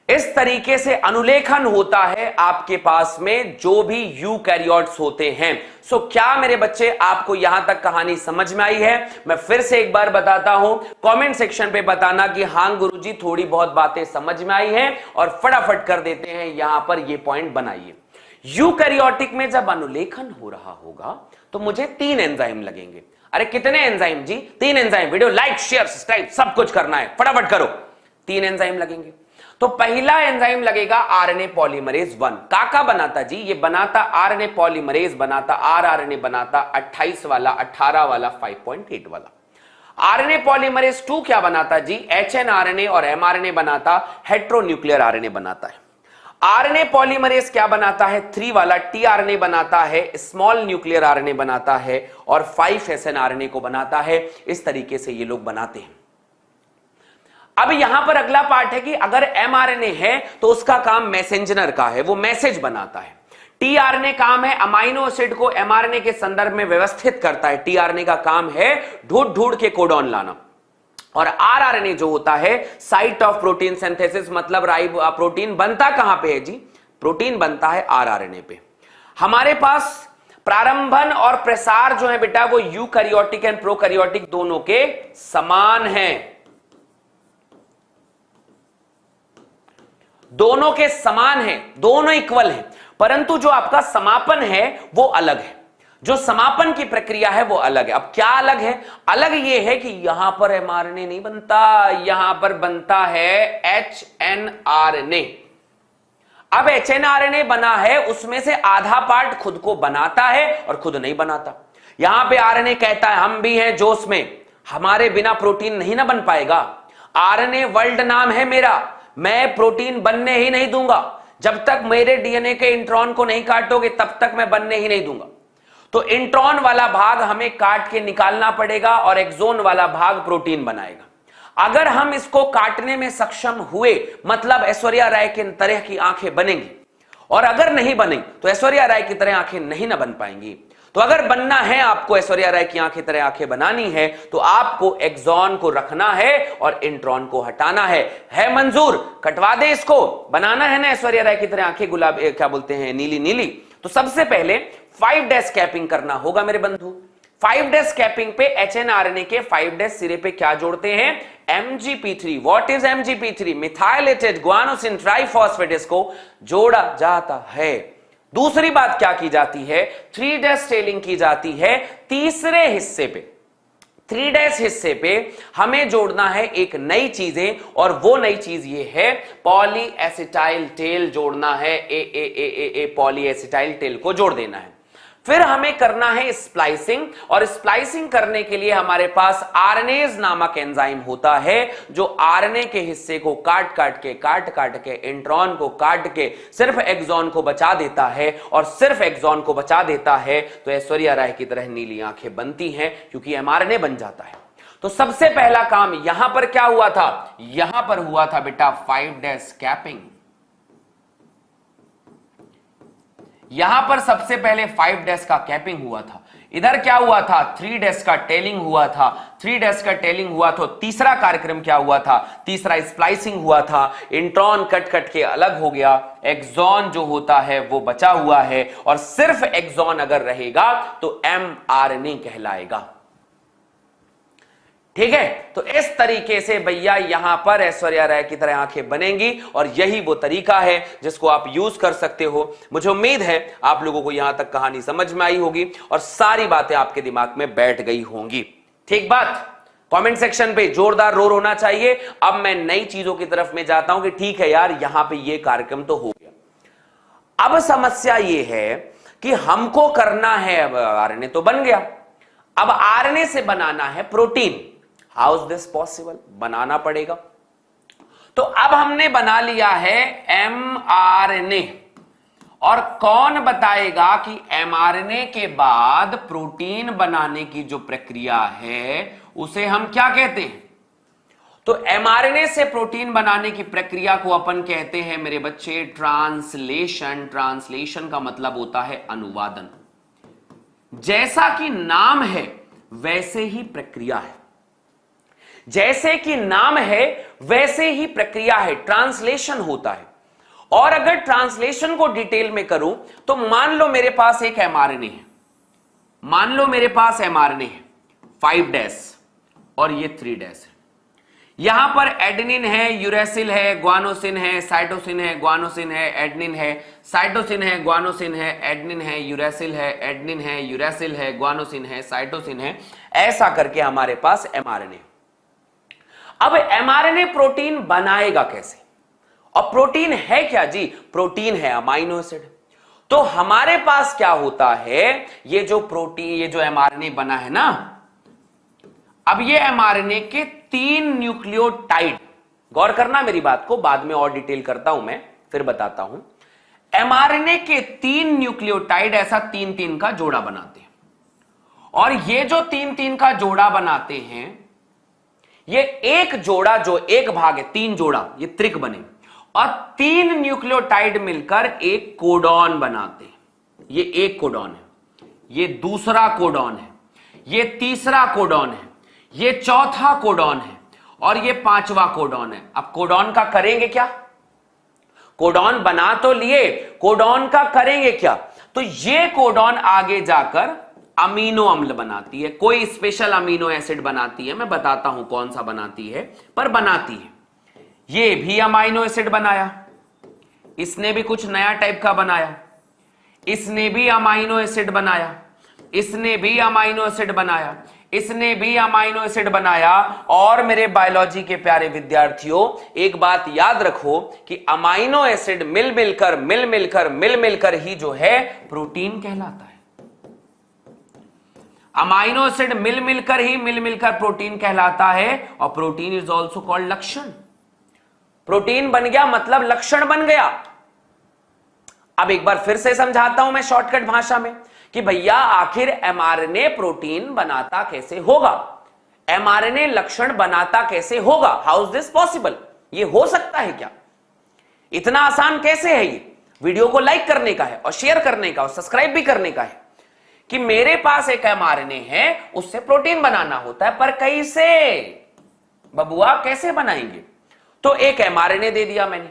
इस तरीके से अनुलेखन होता है आपके पास में जो भी यूकैरियोट्स होते हैं। सो क्या मेरे बच्चे आपको यहां तक कहानी समझ में आई है? मैं फिर से एक बार बताता हूं, कमेंट सेक्शन पे बताना कि हां गुरुजी थोड़ी बहुत बातें समझ में आई हैं, और फटाफट कर देते हैं यहां पर ये पॉइंट बनाइए। यूकैरियोटिक में जब अनुलेखन हो रहा होगा तो मुझे 3 एंजाइम लगेंगे। अरे कितने एंजाइम जी? 3 enzyme. Video like share subscribe सब कुछ करना है, फटाफट करो। 3 एंजाइम लगेंगे। तो पहला एंजाइम लगेगा आरएनए पॉलीमरेज 1। काका बनाता जी, ये बनाता आरएनए पॉलीमरेज बनाता, आरआरएनए बनाता 28 वाला, 18 वाला, 5.8 वाला। आरएनए पॉलीमरेज 2 क्या बनाता जी? एचएनआरएनए और एमआरएनए बनाता, हेट्रोन्यूक्लियर आरएनए बनाता है। आरएनए पॉलीमरेज क्या बनाता है? 3 वाला टीआरएनए बनाता है, स्मॉल न्यूक्लियर आरएनए बनाता है और 5SNRNA को बनाता है। इस तरीके से ये लोग बनाते हैं। अब यहां पर अगला पार्ट है कि अगर एमआरएनए है तो उसका काम मैसेंजर का है, वो मैसेज बनाता है। टीआरएनए काम है अमाइनो एसिड को एमआरएनए के संदर्भ में व्यवस्थित करता है। टीआरएनए का काम है ढूंढ ढूंढ के कोडॉन लाना। और आरआरएनए जो होता है साइट ऑफ प्रोटीन सिंथेसिस, मतलब प्रोटीन बनता कहां पे है जी? प्रोटीन बनता है आरआरएनए पे। हमारे पास प्रारंभन और प्रसार जो है बेटा वो यूकैरियोटिक एंड प्रोकैरियोटिक दोनों के समान है, दोनों के समान है, दोनों इक्वल है, परंतु जो आपका समापन है वो अलग है, जो समापन की प्रक्रिया है वो अलग है। अब क्या अलग है? अलग ये है कि यहां पर एमआरएनए नहीं बनता, यहां पर बनता है एचएनआरएनए। अब एचएनआरएनए बना है, उसमें से आधा पार्ट खुद को बनाता है और खुद नहीं बनाता। यहां पे आरएनए कहता है हम भी हैं जोश में, हमारे बिना प्रोटीन नहीं ना बन पाएगा। आरएनए वर्ल्ड नाम है मेरा, मैं प्रोटीन बनने ही नहीं दूंगा, जब तक मेरे डीएनए के इंट्रॉन को नहीं काटोगे तब तक मैं बनने ही नहीं दूंगा। तो इंट्रॉन वाला भाग हमें काट के निकालना पड़ेगा और एक्सोन वाला भाग प्रोटीन बनाएगा। अगर हम इसको काटने में सक्षम हुए, मतलब ऐश्वर्या राय के तरह की आंखें बनेंगी और अगर नहीं बनी तो ऐश्वर्या राय की तरह आंखें नहीं ना बन पाएंगी। तो अगर बनना है आपको ऐश्वर्या राय की आंखें तरह आंखें बनानी है तो आपको एक्सॉन को रखना है और इंट्रॉन को हटाना है मंजूर? कटवा दे इसको, बनाना है ना ऐश्वर्या राय की तरह आंखें गुलाब क्या बोलते हैं नीली नीली। तो सबसे पहले 5' कैपिंग करना होगा मेरे बंधु। 5' कैपिंग पे HNRNA के 5' सिरे पे क्या जोड़ते हैं? MgP3। What is MgP3? Methylated guanosine triphosphates को जोड़ा जाता है। दूसरी बात क्या की जाती है? 3' टेलिंग की जाती है तीसरे हिस्से पे। 3' हिस्से पे हमें जोड़ना है एक नई चीजें, और वो नई चीज ये है पॉली एसिटाइल टेल जोड़ना है। ए पॉली एसिटाइल टेल को जोड़ देना है। फिर हमें करना है स्प्लाइसिंग, और स्प्लाइसिंग करने के लिए हमारे पास आरएनएज नामक एंजाइम होता है जो आरएनए के हिस्से को काट काट के इंट्रॉन को काट के सिर्फ एक्सॉन को बचा देता है, और सिर्फ एक्सॉन को बचा देता है तो ऐश्वर्या राय की तरह नीली आंखें बनती हैं क्योंकि एमआरएनए बन जाता है। तो सबसे पहला काम यहां पर क्या हुआ था? यहां पर हुआ था बेटा 5' कैपिंग। यहां पर सबसे पहले 5' का कैपिंग हुआ था। इधर क्या हुआ था? 3' का टेलिंग हुआ था। 3' का टेलिंग हुआ तो तीसरा कार्यक्रम क्या हुआ था? तीसरा स्प्लाइसिंग हुआ था। इंट्रॉन कट के अलग हो गया, एक्सॉन जो होता है वो बचा हुआ है, और सिर्फ एक्सॉन अगर रहेगा तो mRNA कहलाएगा। ठीक है, तो इस तरीके से भैया यहां पर ऐश्वर्या राय की तरह आंखें बनेंगी, और यही वो तरीका है जिसको आप यूज कर सकते हो। मुझे उम्मीद है आप लोगों को यहां तक कहानी समझ में आई होगी और सारी बातें आपके दिमाग में बैठ गई होंगी। ठीक बात? कमेंट सेक्शन पे जोरदार रोर होना चाहिए। अब मैं नई चीजों की तरफ में जाता हूं कि ठीक है यार, यहां पे ये कार्यक्रम तो हो गया। अब समस्या ये है कि हमको करना है, अब आरएनए तो बन गया, अब आरएनए से बनाना है protein. How is this possible? बनाना पड़ेगा। तो अब हमने बना लिया है mRNA, और कौन बताएगा कि mRNA के बाद प्रोटीन बनाने की जो प्रक्रिया है उसे हम क्या कहते हैं? तो mRNA से प्रोटीन बनाने की प्रक्रिया को अपन कहते हैं मेरे बच्चे ट्रांसलेशन। ट्रांसलेशन का मतलब होता है अनुवादन। जैसा कि नाम है वैसे ही प्रक्रिया है, जैसे कि नाम है वैसे ही प्रक्रिया है, ट्रांसलेशन होता है। और अगर ट्रांसलेशन को डिटेल में करूं तो मान लो मेरे पास एक mRNA है, मान लो मेरे पास mRNA है 5' और ये 3' है। यहां पर एडेनिन है, यूरेसिल है, ग्वानोसिन है, साइटोसिन है, ग्वानोसिन है, एडेनिन है, साइटोसिन है, ग्वानोसिन है, एडेनिन है, यूरेसिल है, एडेनिन है, यूरेसिल है, ग्वानोसिन है, साइटोसिन है। ऐसा करके हमारे पास mRNA। अब mRNA प्रोटीन बनाएगा कैसे? और प्रोटीन है क्या जी? प्रोटीन है अमाइनो एसिड। तो हमारे पास क्या होता है, ये जो प्रोटीन, ये जो mRNA बना है ना, अब ये mRNA के 3 न्यूक्लियोटाइड, गौर करना मेरी बात को, बाद में और डिटेल करता हूं मैं, फिर बताता हूं। mRNA के 3 न्यूक्लियोटाइड ऐसा 3-3 का जोड़ा बनाते हैं, और ये जो 3-3 का जोड़ा बनाते हैं, ये एक जोड़ा जो एक भाग है, 3 जोड़ा ये त्रिक बने, और 3 न्यूक्लियोटाइड मिलकर एक कोडॉन बनाते हैं। ये एक कोडॉन है, ये दूसरा कोडॉन है, ये तीसरा कोडॉन है, ये चौथा कोडॉन है, और ये 5वां कोडॉन है। अब कोडॉन का करेंगे क्या? कोडॉन बना तो लिए, कोडॉन का करेंगे क्या? तो ये कोडॉन आगे जाकर अमीनो अम्ल बनाती है, कोई स्पेशल अमीनो एसिड बनाती है, मैं बताता हूं कौन सा बनाती है, पर बनाती है। ये भी अमीनो एसिड बनाया, इसने भी कुछ नया टाइप का बनाया, इसने भी अमीनो एसिड बनाया, इसने भी अमीनो एसिड बनाया, इसने भी अमीनो एसिड बनाया। और मेरे बायोलॉजी के प्यारे विद्यार्थियों, एक बात याद रखो कि अमीनो एसिड मिल मिलकर ही जो है प्रोटीन कहलाता है। अमीनो एसिड मिल मिलकर प्रोटीन कहलाता है, और प्रोटीन इज ऑल्सो कॉल्ड लक्षण। प्रोटीन बन गया मतलब लक्षण बन गया। अब एक बार फिर से समझाता हूं मैं शॉर्टकट भाषा में कि भैया आखिर mRNA प्रोटीन बनाता कैसे होगा, mRNA लक्षण बनाता कैसे होगा? How is this possible? ये हो सकता है क्या? इतना आसान कैसे है ये? वीडियो को लाइक करने का है और शेयर करने का और सब्सक्राइब भी करने का है कि मेरे पास एक एमआरएनए है, उससे प्रोटीन बनाना होता है, पर कैसे बबुआ, कैसे बनाएंगे? तो एक एमआरएनए दे दिया मैंने।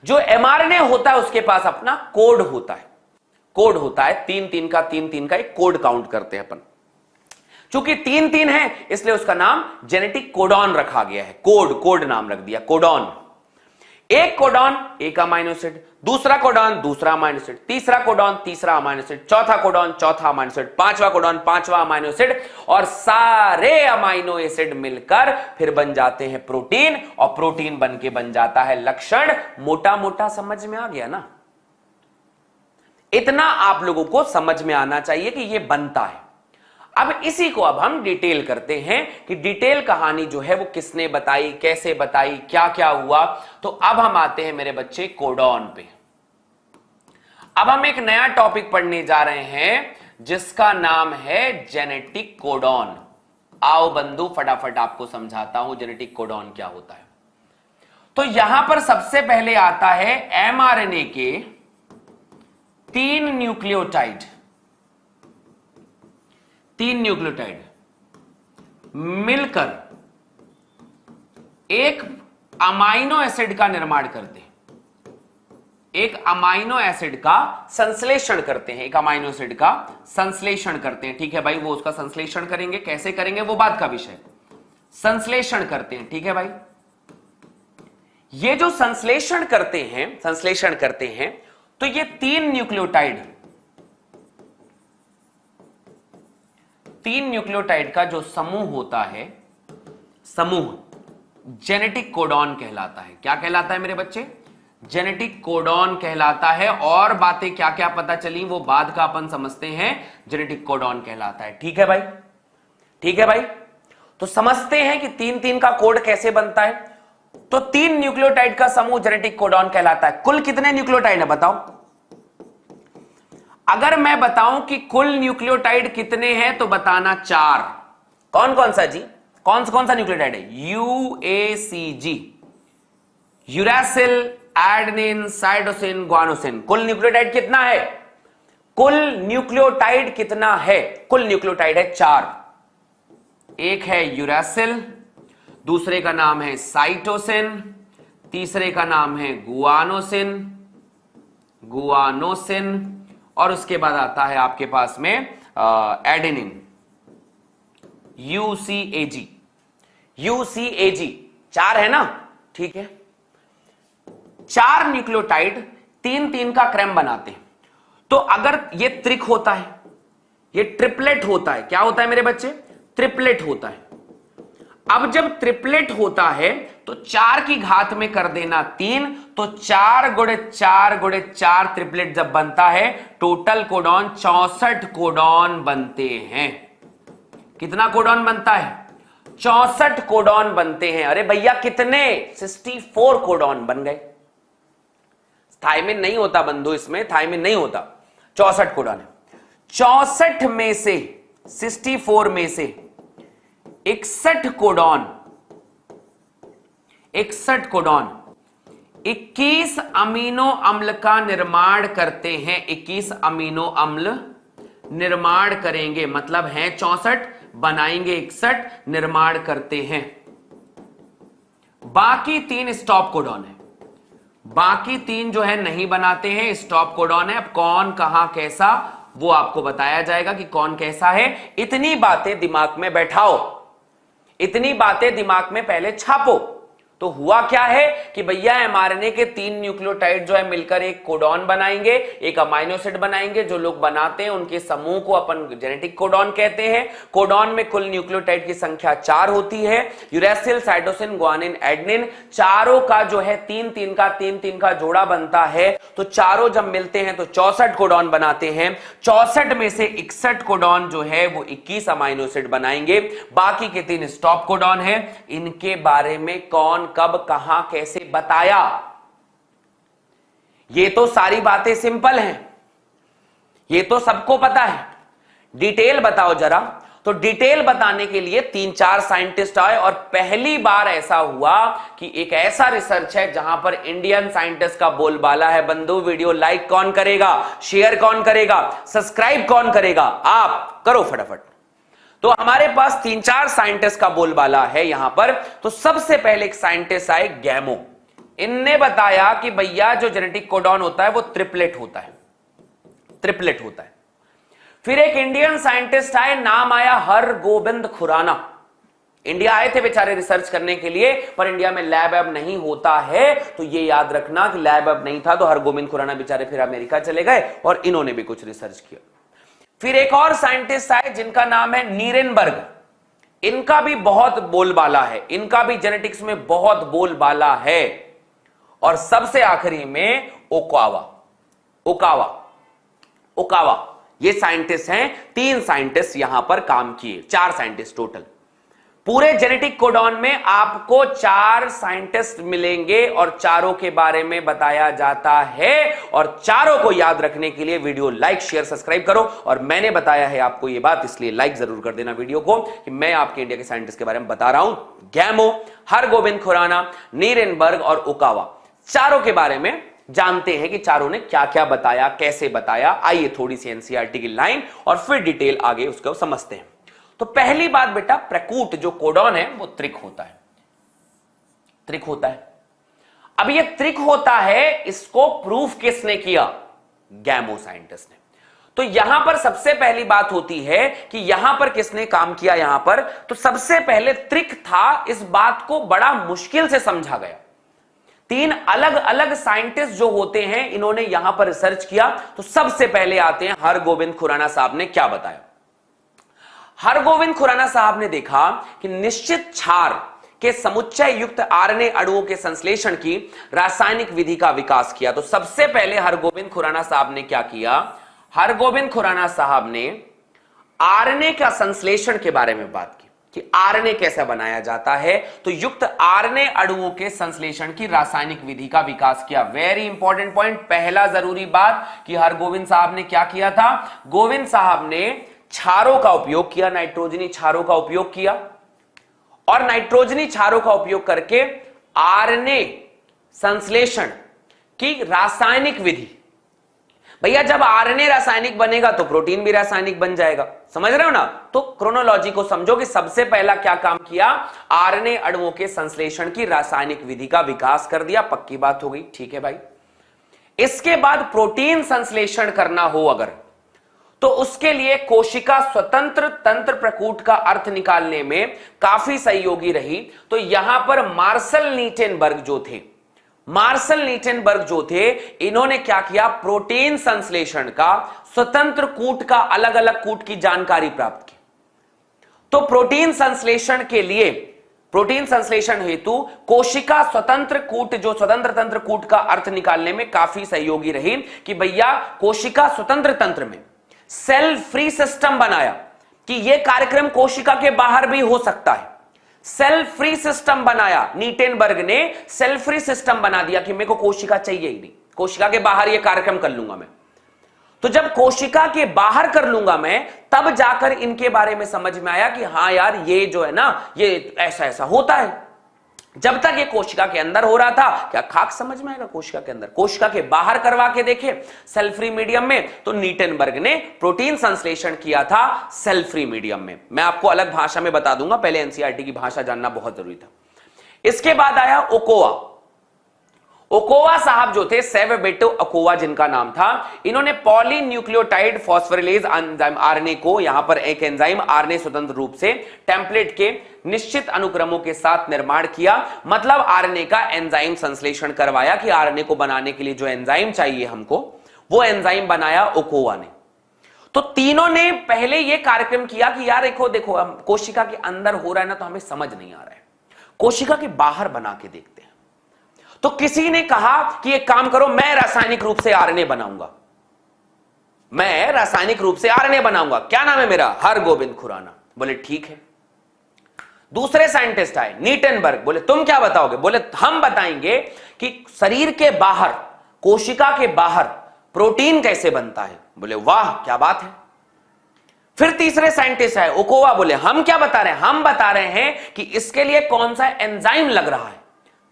जो एमआरएनए होता है उसके पास अपना कोड होता है, कोड होता है 3-3 का, 3-3 का एक कोड काउंट करते हैं अपन। चूंकि 3-3 है इसलिए उसका नाम जेनेटिक कोडॉन रखा गया है, कोड नाम रख दिया, कोडॉन। एक कोडॉन एक अमाइनो एसिड, दूसरा कोडॉन दूसरा अमाइनो एसिड, तीसरा कोडॉन तीसरा अमाइनो एसिड, चौथा कोडॉन चौथा अमाइनो एसिड, पांचवा कोडॉन पांचवा अमाइनो एसिड, और सारे अमाइनो एसिड मिलकर फिर बन जाते हैं प्रोटीन, और प्रोटीन बन के बन जाता है लक्षण। मोटा मोटा समझ में आ गया ना? इतना आप लोगों को समझ में आना चाहिए कि यह बनता है। अब इसी को अब हम डिटेल करते हैं कि डिटेल कहानी जो है वो किसने बताई, कैसे बताई, क्या क्या हुआ। तो अब हम आते हैं मेरे बच्चे कोडॉन पे। अब हम एक नया टॉपिक पढ़ने जा रहे हैं जिसका नाम है जेनेटिक कोडॉन। आओ बंधु फटाफट आपको समझाता हूं जेनेटिक कोडॉन क्या होता है। तो यहां पर सबसे पहले आता है एमआरएनए के 3 न्यूक्लियोटाइड, 3 न्यूक्लियोटाइड मिलकर एक अमाइनो एसिड का निर्माण करते हैं, एक अमाइनो एसिड का संश्लेषण करते हैं, एक अमाइनो एसिड का संश्लेषण करते हैं। ठीक है भाई, वो उसका संश्लेषण करेंगे, कैसे करेंगे वो बात का विषय, संश्लेषण करते हैं। ठीक है भाई, ये जो संश्लेषण करते हैं तो ये 3 न्यूक्लियोटाइड का जो समूह होता है, समूह जेनेटिक कोडॉन कहलाता है। क्या कहलाता है मेरे बच्चे? जेनेटिक कोडॉन कहलाता है। और बातें क्या क्या पता चली वो बाद का अपन समझते हैं, जेनेटिक कोडॉन कहलाता है। ठीक है भाई, ठीक है भाई। तो समझते हैं कि 3-3 का कोड कैसे बनता है। तो 3 न्यूक्लियोटाइड का समूह जेनेटिक कोडॉन कहलाता है। कुल कितने न्यूक्लियोटाइड है बताओ? अगर मैं बताऊं कि कुल न्यूक्लियोटाइड कितने हैं तो बताना 4। कौन कौन सा जी? कौन सा न्यूक्लियोटाइड है? यूएसीजी, यूरासिल, एडेनिन, साइटोसिन, ग्वानोसिन। कुल न्यूक्लियोटाइड कितना है? कुल न्यूक्लियोटाइड कितना है? कुल न्यूक्लियोटाइड है 4। एक है यूरासिल, दूसरे का नाम है साइटोसिन, तीसरे का नाम है गुआनोसिन, और उसके बाद आता है आपके पास में एडेनिन, यूसीएजी। 4 है ना? ठीक है, 4 न्यूक्लियोटाइड 3-3 का क्रम बनाते हैं। तो अगर ये त्रिक होता है, ये ट्रिपलेट होता है, क्या होता है मेरे बच्चे? ट्रिपलेट होता है। अब जब ट्रिपलेट होता है तो 4 की घात में कर देना 3, तो 4 गुणे 4 ट्रिपलेट जब बनता है, टोटल कोडॉन 64 कोडॉन बनते हैं। कितना कोडॉन बनता है? 64 कोडॉन बनते हैं। अरे भैया कितने? 64 कोडॉन बन गए। थाइमिन नहीं होता बंधु, इसमें थाइमिन नहीं होता, 64 कोडॉन है। 64 में से 64 में से 61 कोडॉन 21 अमीनो अम्ल का निर्माण करते हैं। 21 अमीनो अम्ल निर्माण करेंगे, मतलब है 64, बनाएंगे 61, निर्माण करते हैं। बाकी 3 स्टॉप कोडॉन है। बाकी 3 जो है नहीं बनाते हैं, स्टॉप कोडॉन है। अब कौन कहां कैसा वो आपको बताया जाएगा कि कौन कैसा है। इतनी बातें दिमाग में बैठाओ, इतनी बातें दिमाग में पहले छापो। तो हुआ क्या है कि भैया एमआरएनए के 3 न्यूक्लियोटाइड जो है मिलकर एक कोडॉन बनाएंगे, एक अमाइनो एसिड बनाएंगे। जो लोग बनाते हैं उनके समूह को अपन जेनेटिक कोडॉन कहते हैं। कोडॉन में कुल न्यूक्लियोटाइड की संख्या 4 होती है। यूरेसिल, साइटोसिन, ग्वानिन, एडेनिन, चारों का जो है 3-3 का जोड़ा बनता है। तो चारों जब मिलते हैं तो 64 कोडॉन बनाते हैं। 64 में से 61 कोडॉन जो है वो 21 अमाइनो एसिड बनाएंगे। बाकी के 3 स्टॉप कोडॉन है। इनके बारे में कौन कब कहां कैसे बताया, ये तो सारी बातें सिंपल हैं, ये तो सबको पता है। डिटेल बताओ जरा। तो डिटेल बताने के लिए 3-4 साइंटिस्ट आए और पहली बार ऐसा हुआ कि एक ऐसा रिसर्च है जहां पर इंडियन साइंटिस्ट का बोलबाला है। बंधु, वीडियो लाइक कौन करेगा, शेयर कौन करेगा, सब्सक्राइब कौन करेगा? आप करो फटाफट। तो हमारे पास 3-4 साइंटिस्ट का बोलबाला है यहां पर। तो सबसे पहले एक साइंटिस्ट आए, गैमो। इनने बताया कि भैया जो जेनेटिक कोडॉन होता है वो ट्रिपलेट होता है, ट्रिपलेट होता है। फिर एक इंडियन साइंटिस्ट आए, नाम आया हरगोबिंद खुराना। इंडिया आए थे बेचारे रिसर्च करने के लिए, पर इंडिया में लैब अब नहीं होता है, तो ये याद रखना कि लैब अब नहीं था, तो हरगोबिंद खुराना बेचारे फिर अमेरिका चले गए और इन्होंने भी कुछ रिसर्च किया। फिर एक और साइंटिस्ट आए जिनका नाम है नीरेनबर्ग। इनका भी बहुत बोलबाला है, इनका भी जेनेटिक्स में बहुत बोलबाला है। और सबसे आखिरी में ओकावा, ओकावा, ओकावा। ये साइंटिस्ट हैं, 3 साइंटिस्ट यहां पर काम किए, 4 साइंटिस्ट टोटल। पूरे जेनेटिक कोडॉन में आपको 4 साइंटिस्ट मिलेंगे और चारों के बारे में बताया जाता है। और चारों को याद रखने के लिए वीडियो लाइक, शेयर, सब्सक्राइब करो। और मैंने बताया है आपको ये बात, इसलिए लाइक जरूर कर देना वीडियो को, कि मैं आपके इंडिया के साइंटिस्ट के बारे में बता रहा हूं। गैमो, हरगोबिंद खुराना, नीरेनबर्ग और ओकावा, चारों के बारे में जानते हैं कि चारों ने क्या क्या बताया, कैसे बताया। आइए थोड़ी सी एनसीईआरटी की लाइन और फिर डिटेल आगे उसको समझते हैं। तो पहली बात बेटा, प्रकूट जो कोडॉन है वो त्रिक होता है, त्रिक होता है। अब ये त्रिक होता है, इसको प्रूफ किसने किया? गैमो साइंटिस्ट ने। तो यहां पर सबसे पहली बात होती है कि यहां पर किसने काम किया? यहां पर तो सबसे पहले त्रिक था, इस बात को बड़ा मुश्किल से समझा गया। 3 अलग अलग साइंटिस्ट जो होते हैं, इन्होंने यहां पर रिसर्च किया। तो सबसे पहले आते हैं हरगोबिंद खुराना साहब ने क्या बताया। हरगोबिंद खुराना साहब ने देखा कि निश्चित क्षार के समुच्चय युक्त आरएनए अणुओं के संश्लेषण की रासायनिक विधि का विकास किया। तो सबसे पहले हरगोबिंद खुराना साहब ने क्या किया? हरगोबिंद खुराना साहब ने आरएनए का संश्लेषण के बारे में बात की कि आरएनए कैसे बनाया जाता है। तो युक्त आरएनए अणुओं के संश्लेषण की रासायनिक विधि का विकास किया। वेरी इंपॉर्टेंट पॉइंट, पहला जरूरी बात कि हरगोबिंद साहब ने क्या किया था? गोविंद साहब ने क्षारों का उपयोग किया, नाइट्रोजनी क्षारों का उपयोग किया, और नाइट्रोजनी क्षारों का उपयोग करके आरएनए संश्लेषण की रासायनिक विधि। भैया जब आरएनए रासायनिक बनेगा तो प्रोटीन भी रासायनिक बन जाएगा, समझ रहे हो ना? तो क्रोनोलॉजी को समझो कि सबसे पहला क्या काम किया? आरएनए अणुओं के संश्लेषण की रासायनिक विधि का विकास कर दिया। पक्की बात हो गई, ठीक है भाई। इसके बाद प्रोटीन संश्लेषण करना हो अगर, तो उसके लिए कोशिका स्वतंत्र तंत्र प्रकूट का अर्थ निकालने में काफी सहयोगी रही। तो यहां पर मार्शल नीटेनबर्ग जो थे, मार्शल नीटेनबर्ग जो थे, इन्होंने क्या किया? प्रोटीन संश्लेषण का स्वतंत्र कूट का अलग अलग कूट की जानकारी प्राप्त की। तो प्रोटीन संश्लेषण के लिए, प्रोटीन संश्लेषण हेतु कोशिका स्वतंत्र कूट, जो स्वतंत्र तंत्र कूट का अर्थ निकालने में काफी सहयोगी रही कि भैया कोशिका स्वतंत्र तंत्र में सेल फ्री सिस्टम बनाया कि यह कार्यक्रम कोशिका के बाहर भी हो सकता है। सेल फ्री सिस्टम बनाया, नीटेनबर्ग ने सेल फ्री सिस्टम बना दिया कि मेरे को कोशिका चाहिए ही नहीं, कोशिका के बाहर यह कार्यक्रम कर लूंगा मैं। तो जब कोशिका के बाहर कर लूंगा मैं, तब जाकर इनके बारे में समझ में आया कि हां यार ये जो है ना, ये ऐसा ऐसा होता है। जब तक ये कोशिका के अंदर हो रहा था, क्या खाक समझ में आएगा कोशिका के अंदर? कोशिका के बाहर करवा के देखे सेल फ्री मीडियम में, तो नीटेनबर्ग ने प्रोटीन संश्लेषण किया था सेल फ्री मीडियम में। मैं आपको अलग भाषा में बता दूंगा, पहले एनसीईआरटी की भाषा जानना बहुत जरूरी था। इसके बाद आया ओकोवा। ओकोवा साहब जो थे, सेवेबेटो ओकोवा जिनका नाम था, इन्होंने पॉलीन्यूक्लियोटाइड फॉस्फोरिलेज एंजाइम आरएनए को, यहां पर एक एंजाइम आरएनए स्वतंत्र रूप से टेम्पलेट के निश्चित अनुक्रमों के साथ निर्माण किया। मतलब आरएनए का एंजाइम संश्लेषण करवाया कि आरएनए को बनाने के लिए जो एंजाइम चाहिए हमको, वो एंजाइम बनाया ओकोवा ने। तो तीनों ने पहले यह कार्यक्रम किया कि यार देखो देखो, हम कोशिका के अंदर हो रहा है ना, तो हमें समझ नहीं आ रहा है, कोशिका के बाहर बना के देखते हैं। तो किसी ने कहा कि एक काम करो, मैं रासायनिक रूप से आरएनए बनाऊंगा, मैं रासायनिक रूप से आरएनए बनाऊंगा। क्या नाम है मेरा? हरगोबिंद खुराना। बोले ठीक है। दूसरे साइंटिस्ट आए, नीटेनबर्ग, बोले तुम क्या बताओगे? बोले हम बताएंगे कि शरीर के बाहर, कोशिका के बाहर प्रोटीन कैसे बनता है। बोले वाह क्या बात है। फिर तीसरे साइंटिस्ट आए, ओकोवा, बोले हम क्या बता रहे हैं, हम बता रहे हैं कि इसके लिए कौन सा एंजाइम लग रहा है।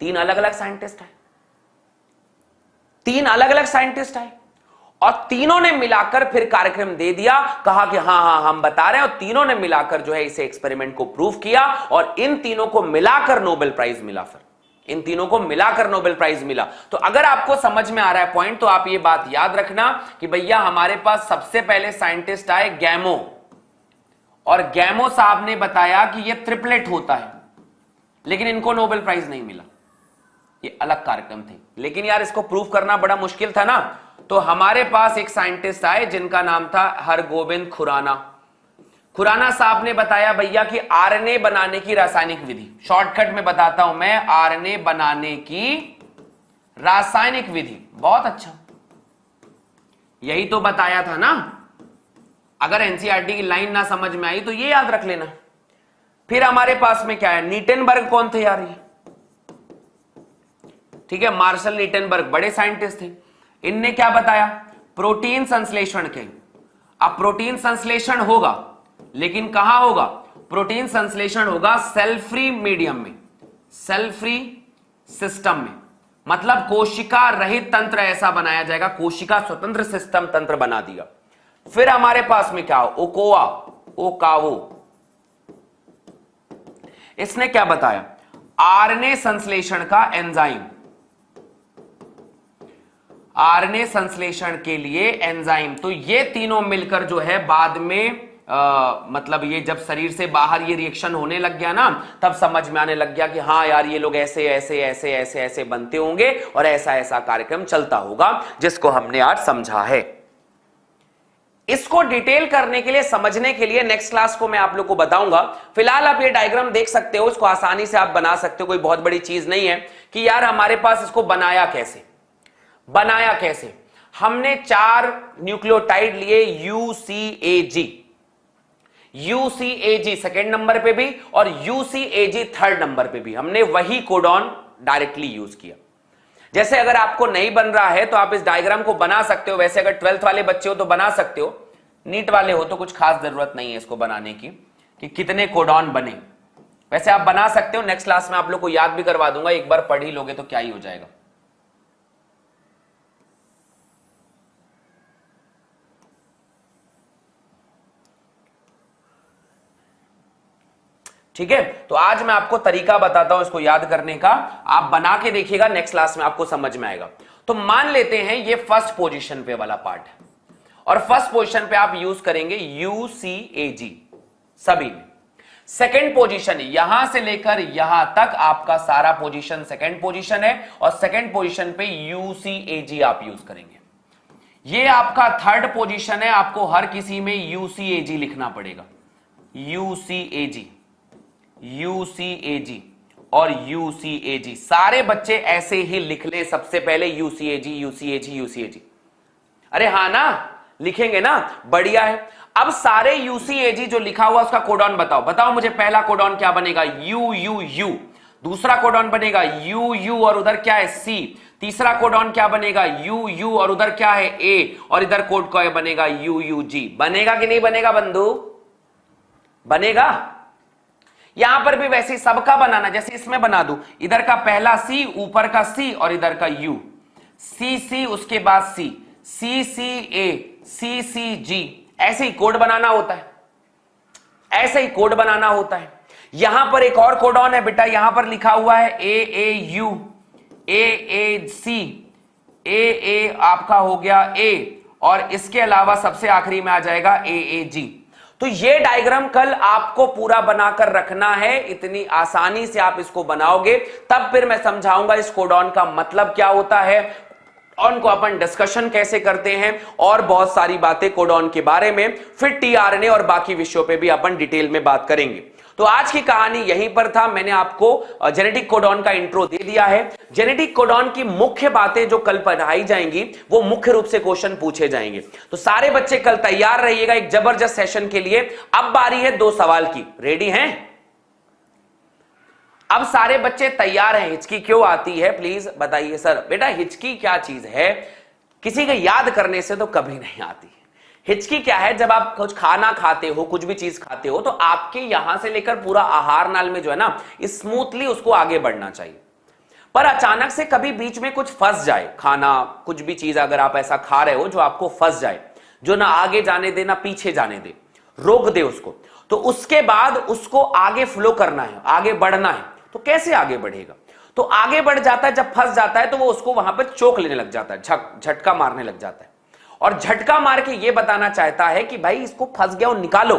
तीन अलग अलग साइंटिस्ट आए, तीन अलग अलग साइंटिस्ट आए और तीनों ने मिलाकर फिर कार्यक्रम दे दिया, कहा कि हां हां हम बता रहे हैं, और तीनों ने मिलाकर जो है इसे एक्सपेरिमेंट को प्रूव किया और इन तीनों को मिलाकर नोबेल प्राइज मिला। फिर इन तीनों को मिलाकर नोबेल प्राइज मिला। तो अगर आपको समझ में आ रहा है पॉइंट, तो आप ये बात याद रखना कि भैया हमारे पास सबसे पहले साइंटिस्ट आए गैमो, और गैमो साहब ने बताया कि ये ट्रिपलेट होता है, लेकिन इनको नोबेल प्राइज नहीं मिला, ये अलग कार्यक्रम थे। लेकिन यार इसको प्रूव करना बड़ा मुश्किल था ना, तो हमारे पास एक साइंटिस्ट आए जिनका नाम था हरगोविंद खुराना। खुराना साहब ने बताया भैया कि आरएनए बनाने की रासायनिक विधि, शॉर्टकट में बताता हूं मैं, आरएनए बनाने की रासायनिक विधि। बहुत अच्छा, यही तो बताया था ना। अगर एनसीईआरटी की लाइन ना समझ में आई तो ये याद रख लेना। फिर हमारे पास में क्या है, नीटेनबर्ग कौन थे यार ये, ठीक है, मार्शल नीटेनबर्ग, बड़े साइंटिस्ट थे। इनने क्या बताया, प्रोटीन संश्लेषण के। अब प्रोटीन संश्लेषण होगा, लेकिन कहां होगा, प्रोटीन संश्लेषण होगा सेल फ्री मीडियम में, सेल फ्री सिस्टम में, मतलब कोशिका रहित तंत्र ऐसा बनाया जाएगा, कोशिका स्वतंत्र सिस्टम तंत्र बना दिया। फिर हमारे पास में क्या हो, ओकोवा, ओकावो, इसने क्या बताया, आरएनए संश्लेषण का एंजाइम, आरएनए संश्लेषण के लिए एंजाइम। तो ये तीनों मिलकर जो है बाद में मतलब ये जब शरीर से बाहर ये रिएक्शन होने लग गया ना, तब समझ में आने लग गया कि हाँ यार ये लोग ऐसे ऐसे ऐसे ऐसे ऐसे बनते होंगे और ऐसा ऐसा कार्यक्रम चलता होगा, जिसको हमने आज समझा है। इसको डिटेल करने के लिए, समझने के लिए नेक्स्ट क्लास को मैं आप लोग को बताऊंगा। फिलहाल आप ये डायग्राम देख सकते हो, इसको आसानी से आप बना सकते हो, कोई बहुत बड़ी चीज नहीं है कि यार हमारे पास इसको बनाया कैसे, बनाया कैसे। हमने 4 न्यूक्लियोटाइड लिए, यूसीएजी, यूसीएजी सेकेंड नंबर पे भी और यूसीएजी थर्ड नंबर पे भी हमने वही कोडॉन डायरेक्टली यूज किया। जैसे अगर आपको नहीं बन रहा है तो आप इस डायग्राम को बना सकते हो, वैसे अगर 12th वाले बच्चे हो तो बना सकते हो, नीट वाले हो तो कुछ खास जरूरत नहीं है इसको बनाने की कि कितने कोडॉन बने। वैसे आप बना सकते हो, नेक्स्ट क्लास में आप लोग को याद भी करवा दूंगा, एक बार पढ़ ही लोगे तो क्या ही हो जाएगा। ठीक है, तो आज मैं आपको तरीका बताता हूं इसको याद करने का, आप बना के देखिएगा, नेक्स्ट क्लास में आपको समझ में आएगा। तो मान लेते हैं ये फर्स्ट पोजीशन पे वाला पार्ट है और फर्स्ट पोजीशन पे आप यूज करेंगे यूसीएजी सभी में। सेकेंड पोजीशन, यहां से लेकर यहां तक आपका सारा पोजीशन सेकेंड पोजीशन है और सेकेंड पोजीशन पे यूसीएजी आप यूज करेंगे। ये आपका थर्ड पोजीशन है, आपको हर किसी में यूसीएजी लिखना पड़ेगा, यूसीएजी, यूसीएजी और यूसीएजी। सारे बच्चे ऐसे ही लिख लें, सबसे पहले यूसीएजी यूसीएजी यूसीएजी। अरे हाँ ना, लिखेंगे ना, बढ़िया है। अब सारे यूसीएजी जो लिखा हुआ उसका कोडॉन बताओ, बताओ मुझे पहला कोडॉन क्या बनेगा, यू यू यू। दूसरा कोडॉन बनेगा यू यू और उधर क्या है सी। तीसरा कोडॉन क्या बनेगा, यू यू और उधर क्या है ए, और इधर कोड क्या बनेगा, यू यू जी। बनेगा कि नहीं बनेगा बंधु, बनेगा। यहां पर भी वैसे सबका बनाना, जैसे इसमें बना दूं, इधर का पहला सी, ऊपर का सी और इधर का यू, सी सी उसके बाद सी, सी सी ए, सी सी जी। ऐसे ही कोड बनाना होता है, ऐसे ही कोड बनाना होता है। यहां पर एक और कोडॉन है बेटा, यहां पर लिखा हुआ है ए ए यू, ए ए सी, ए ए आपका हो गया ए, और इसके अलावा सबसे आखिरी में आ जाएगा ए ए जी। तो ये डायग्राम कल आपको पूरा बनाकर रखना है, इतनी आसानी से आप इसको बनाओगे, तब फिर मैं समझाऊंगा इस कोडॉन का मतलब क्या होता है, उनको अपन डिस्कशन कैसे करते हैं और बहुत सारी बातें कोडॉन के बारे में। फिर टीआरएनए और बाकी विषयों पे भी अपन डिटेल में बात करेंगे। तो आज की कहानी यहीं पर था, मैंने आपको जेनेटिक कोडॉन का इंट्रो दे दिया है। जेनेटिक कोडॉन की मुख्य बातें जो कल पढ़ाई जाएंगी वो मुख्य रूप से क्वेश्चन पूछे जाएंगे। तो सारे बच्चे कल तैयार रहिएगा एक जबरदस्त सेशन के लिए। अब बारी है 2 सवाल की, रेडी हैं? अब सारे बच्चे तैयार हैं? हिचकी क्यों आती है प्लीज बताइए। सर बेटा हिचकी क्या चीज है, किसी के याद करने से तो कभी नहीं आती है, हिचकी क्या है, जब आप कुछ खाना खाते हो, कुछ भी चीज खाते हो, तो आपके यहां से लेकर पूरा आहार नाल में जो है ना, स्मूथली उसको आगे बढ़ना चाहिए। पर अचानक से कभी बीच में कुछ फंस जाए, खाना कुछ भी चीज अगर आप ऐसा खा रहे हो जो आपको फंस जाए, जो ना आगे जाने दे ना पीछे जाने दे, रोक दे उसको, तो उसके बाद उसको आगे फ्लो करना है, आगे बढ़ना है, तो कैसे आगे बढ़ेगा? तो आगे बढ़ जाता है, जब फंस जाता है तो वो उसको वहां पर चोक लेने लग जाता है, झटका मारने लग जाता है, और झटका मार के ये बताना चाहता है कि भाई इसको फंस गया और निकालो।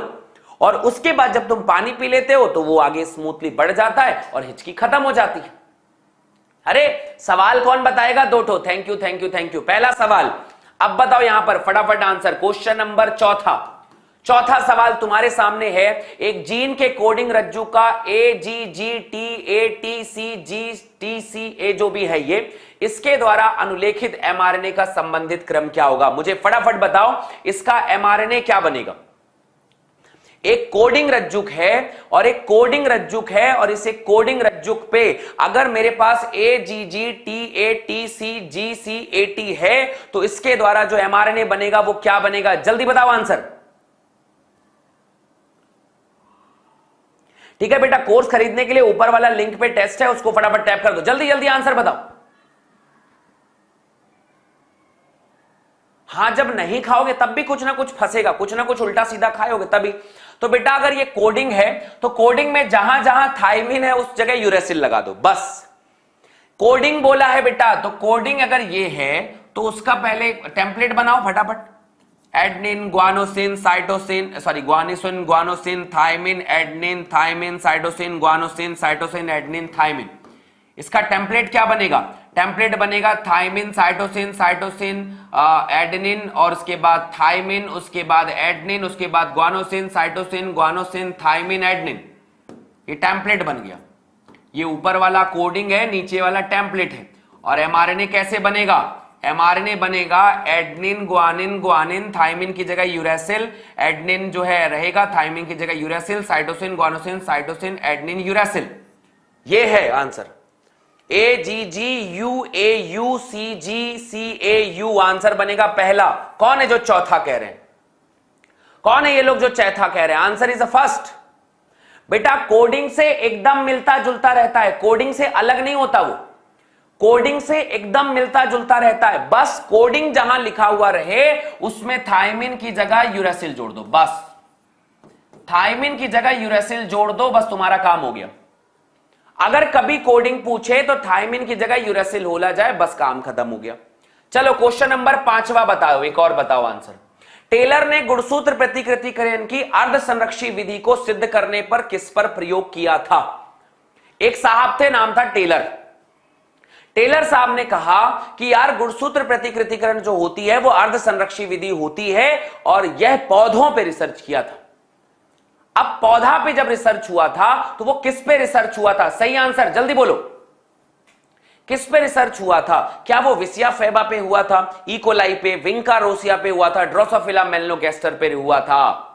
और उसके बाद जब तुम पानी पी लेते हो तो वो आगे स्मूथली बढ़ जाता है और हिचकी खत्म हो जाती है। अरे सवाल कौन बताएगा? दो ठो। Thank you thank you thank you. पहला सवाल, अब बताओ यहां पर फटाफट आंसर। क्वेश्चन नंबर चौथा सवाल तुम्हारे सामने है। एक जीन के कोडिंग रज्जु का AGGTATCGTCA जो भी है ये, इसके द्वारा अनुलेखित एमआरएनए का संबंधित क्रम क्या होगा? मुझे फटाफट बताओ इसका एमआरएनए क्या बनेगा। एक कोडिंग रज्जुक है और एक कोडिंग रज्जुक है, और इसे कोडिंग रज्जुक पे अगर मेरे पास AGGTATCGCAT है तो इसके द्वारा जो एमआरएनए बनेगा वो क्या बनेगा? जल्दी बताओ आंसर। ठीक है बेटा, कोर्स खरीदने के लिए ऊपर वाला लिंक पे टेस्ट है, उसको फटाफट टैप कर दो। जल्दी जल्दी आंसर बताओ। हां, जब नहीं खाओगे तब भी कुछ ना कुछ फंसेगा, कुछ ना कुछ उल्टा सीधा खाओगे तभी। तो बेटा अगर ये कोडिंग है तो कोडिंग में जहां जहां थायमिन है उस जगह यूरेसिल लगा दो, बस। कोडिंग बोला है बेटा, तो कोडिंग अगर ये है तो उसका पहले टेम्पलेट बनाओ फटाफट। Adenine, guanosine, cytosine, sorry guanosine, guanosine, thymine, adenine, thymine, cytosine, guanosine, cytosine, adenine, thymine. इसका टेम्पलेट क्या बनेगा? टेम्पलेट बनेगा थायमिन, साइटोसिन, साइटोसिन, एडनिन, और उसके बाद थायमिन, उसके बाद एडनिन, उसके बाद guanosine, cytosine, guanosine, thymine, adenine. ये टेम्पलेट बन गया। ये ऊपर वाला कोडिंग है, नीचे वाला टेम्पलेट है। और एमआरएनए कैसे बनेगा? एमआरएनए बनेगा एडनिन, ग्वानिन, ग्वानिन, थायमिन की जगह यूरेसिल, एडनिन जो है रहेगा थायमिन की जगह uracil, cytosine, guanosine, cytosine, adenine, uracil. ये है आंसर। AGGUAUCGCAU आंसर बनेगा पहला। कौन है जो चौथा कह रहे हैं? कौन है ये लोग जो चौथा कह रहे हैं? Answer is the first. बेटा कोडिंग से एकदम मिलता जुलता रहता है, कोडिंग से अलग नहीं होता, वो कोडिंग से एकदम मिलता जुलता रहता है। बस कोडिंग जहां लिखा हुआ रहे उसमें थायमिन की जगह यूरेसिल जोड़ दो, बस। थायमिन की जगह यूरेसिल जोड़ दो, बस तुम्हारा काम हो गया। अगर कभी कोडिंग पूछे तो थायमिन की जगह यूरेसिल होला जाए, बस काम खत्म हो गया। चलो क्वेश्चन नंबर 5वां बताओ, एक और बताओ आंसर। टेलर ने गुणसूत्र प्रतिकृतिकरण की अर्ध संरक्षी विधि को सिद्ध करने पर किस पर प्रयोग किया था? एक साहब थे, नाम था टेलर। टेलर साहब ने कहा कि यार गुणसूत्र प्रतिकृतिकरण जो होती है वो अर्ध संरक्षी विधि होती है, और यह पौधों पे रिसर्च किया था। अब पौधा पे जब रिसर्च हुआ था तो वो किस पे रिसर्च हुआ था? सही आंसर जल्दी बोलो। किस पे रिसर्च हुआ था? क्या वो विसिया फेबा पे हुआ था, इकोलाई पे, विंका रोसिया पे हुआ था, ड्रोसोफिला मेलनोगेस्टर पे हुआ था?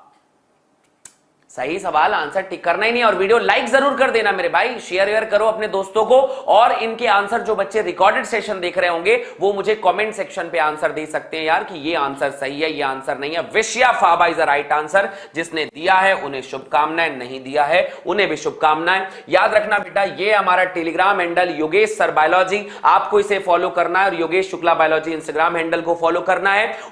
सही सवाल, आंसर टिक करना ही नहीं। और वीडियो लाइक जरूर कर देना मेरे भाई, शेयर करो अपने दोस्तों को। और इनके आंसर जो बच्चे रिकॉर्डेड सेशन देख रहे होंगे वो मुझे कमेंट सेक्शन पे आंसर दे सकते हैं यार कि ये आंसर सही है, ये आंसर नहीं है। विषया फाबा इज द राइट आंसर। जिसने दिया है उन्हें शुभकामनाएं, नहीं दिया है उन्हें भी शुभकामनाएं। याद रखना बेटा, ये हमारा Telegram handle Yogesh sir biology, आपको इसे फॉलो करना है, और Yogesh Shukla biology Instagram handle को फॉलो करना है।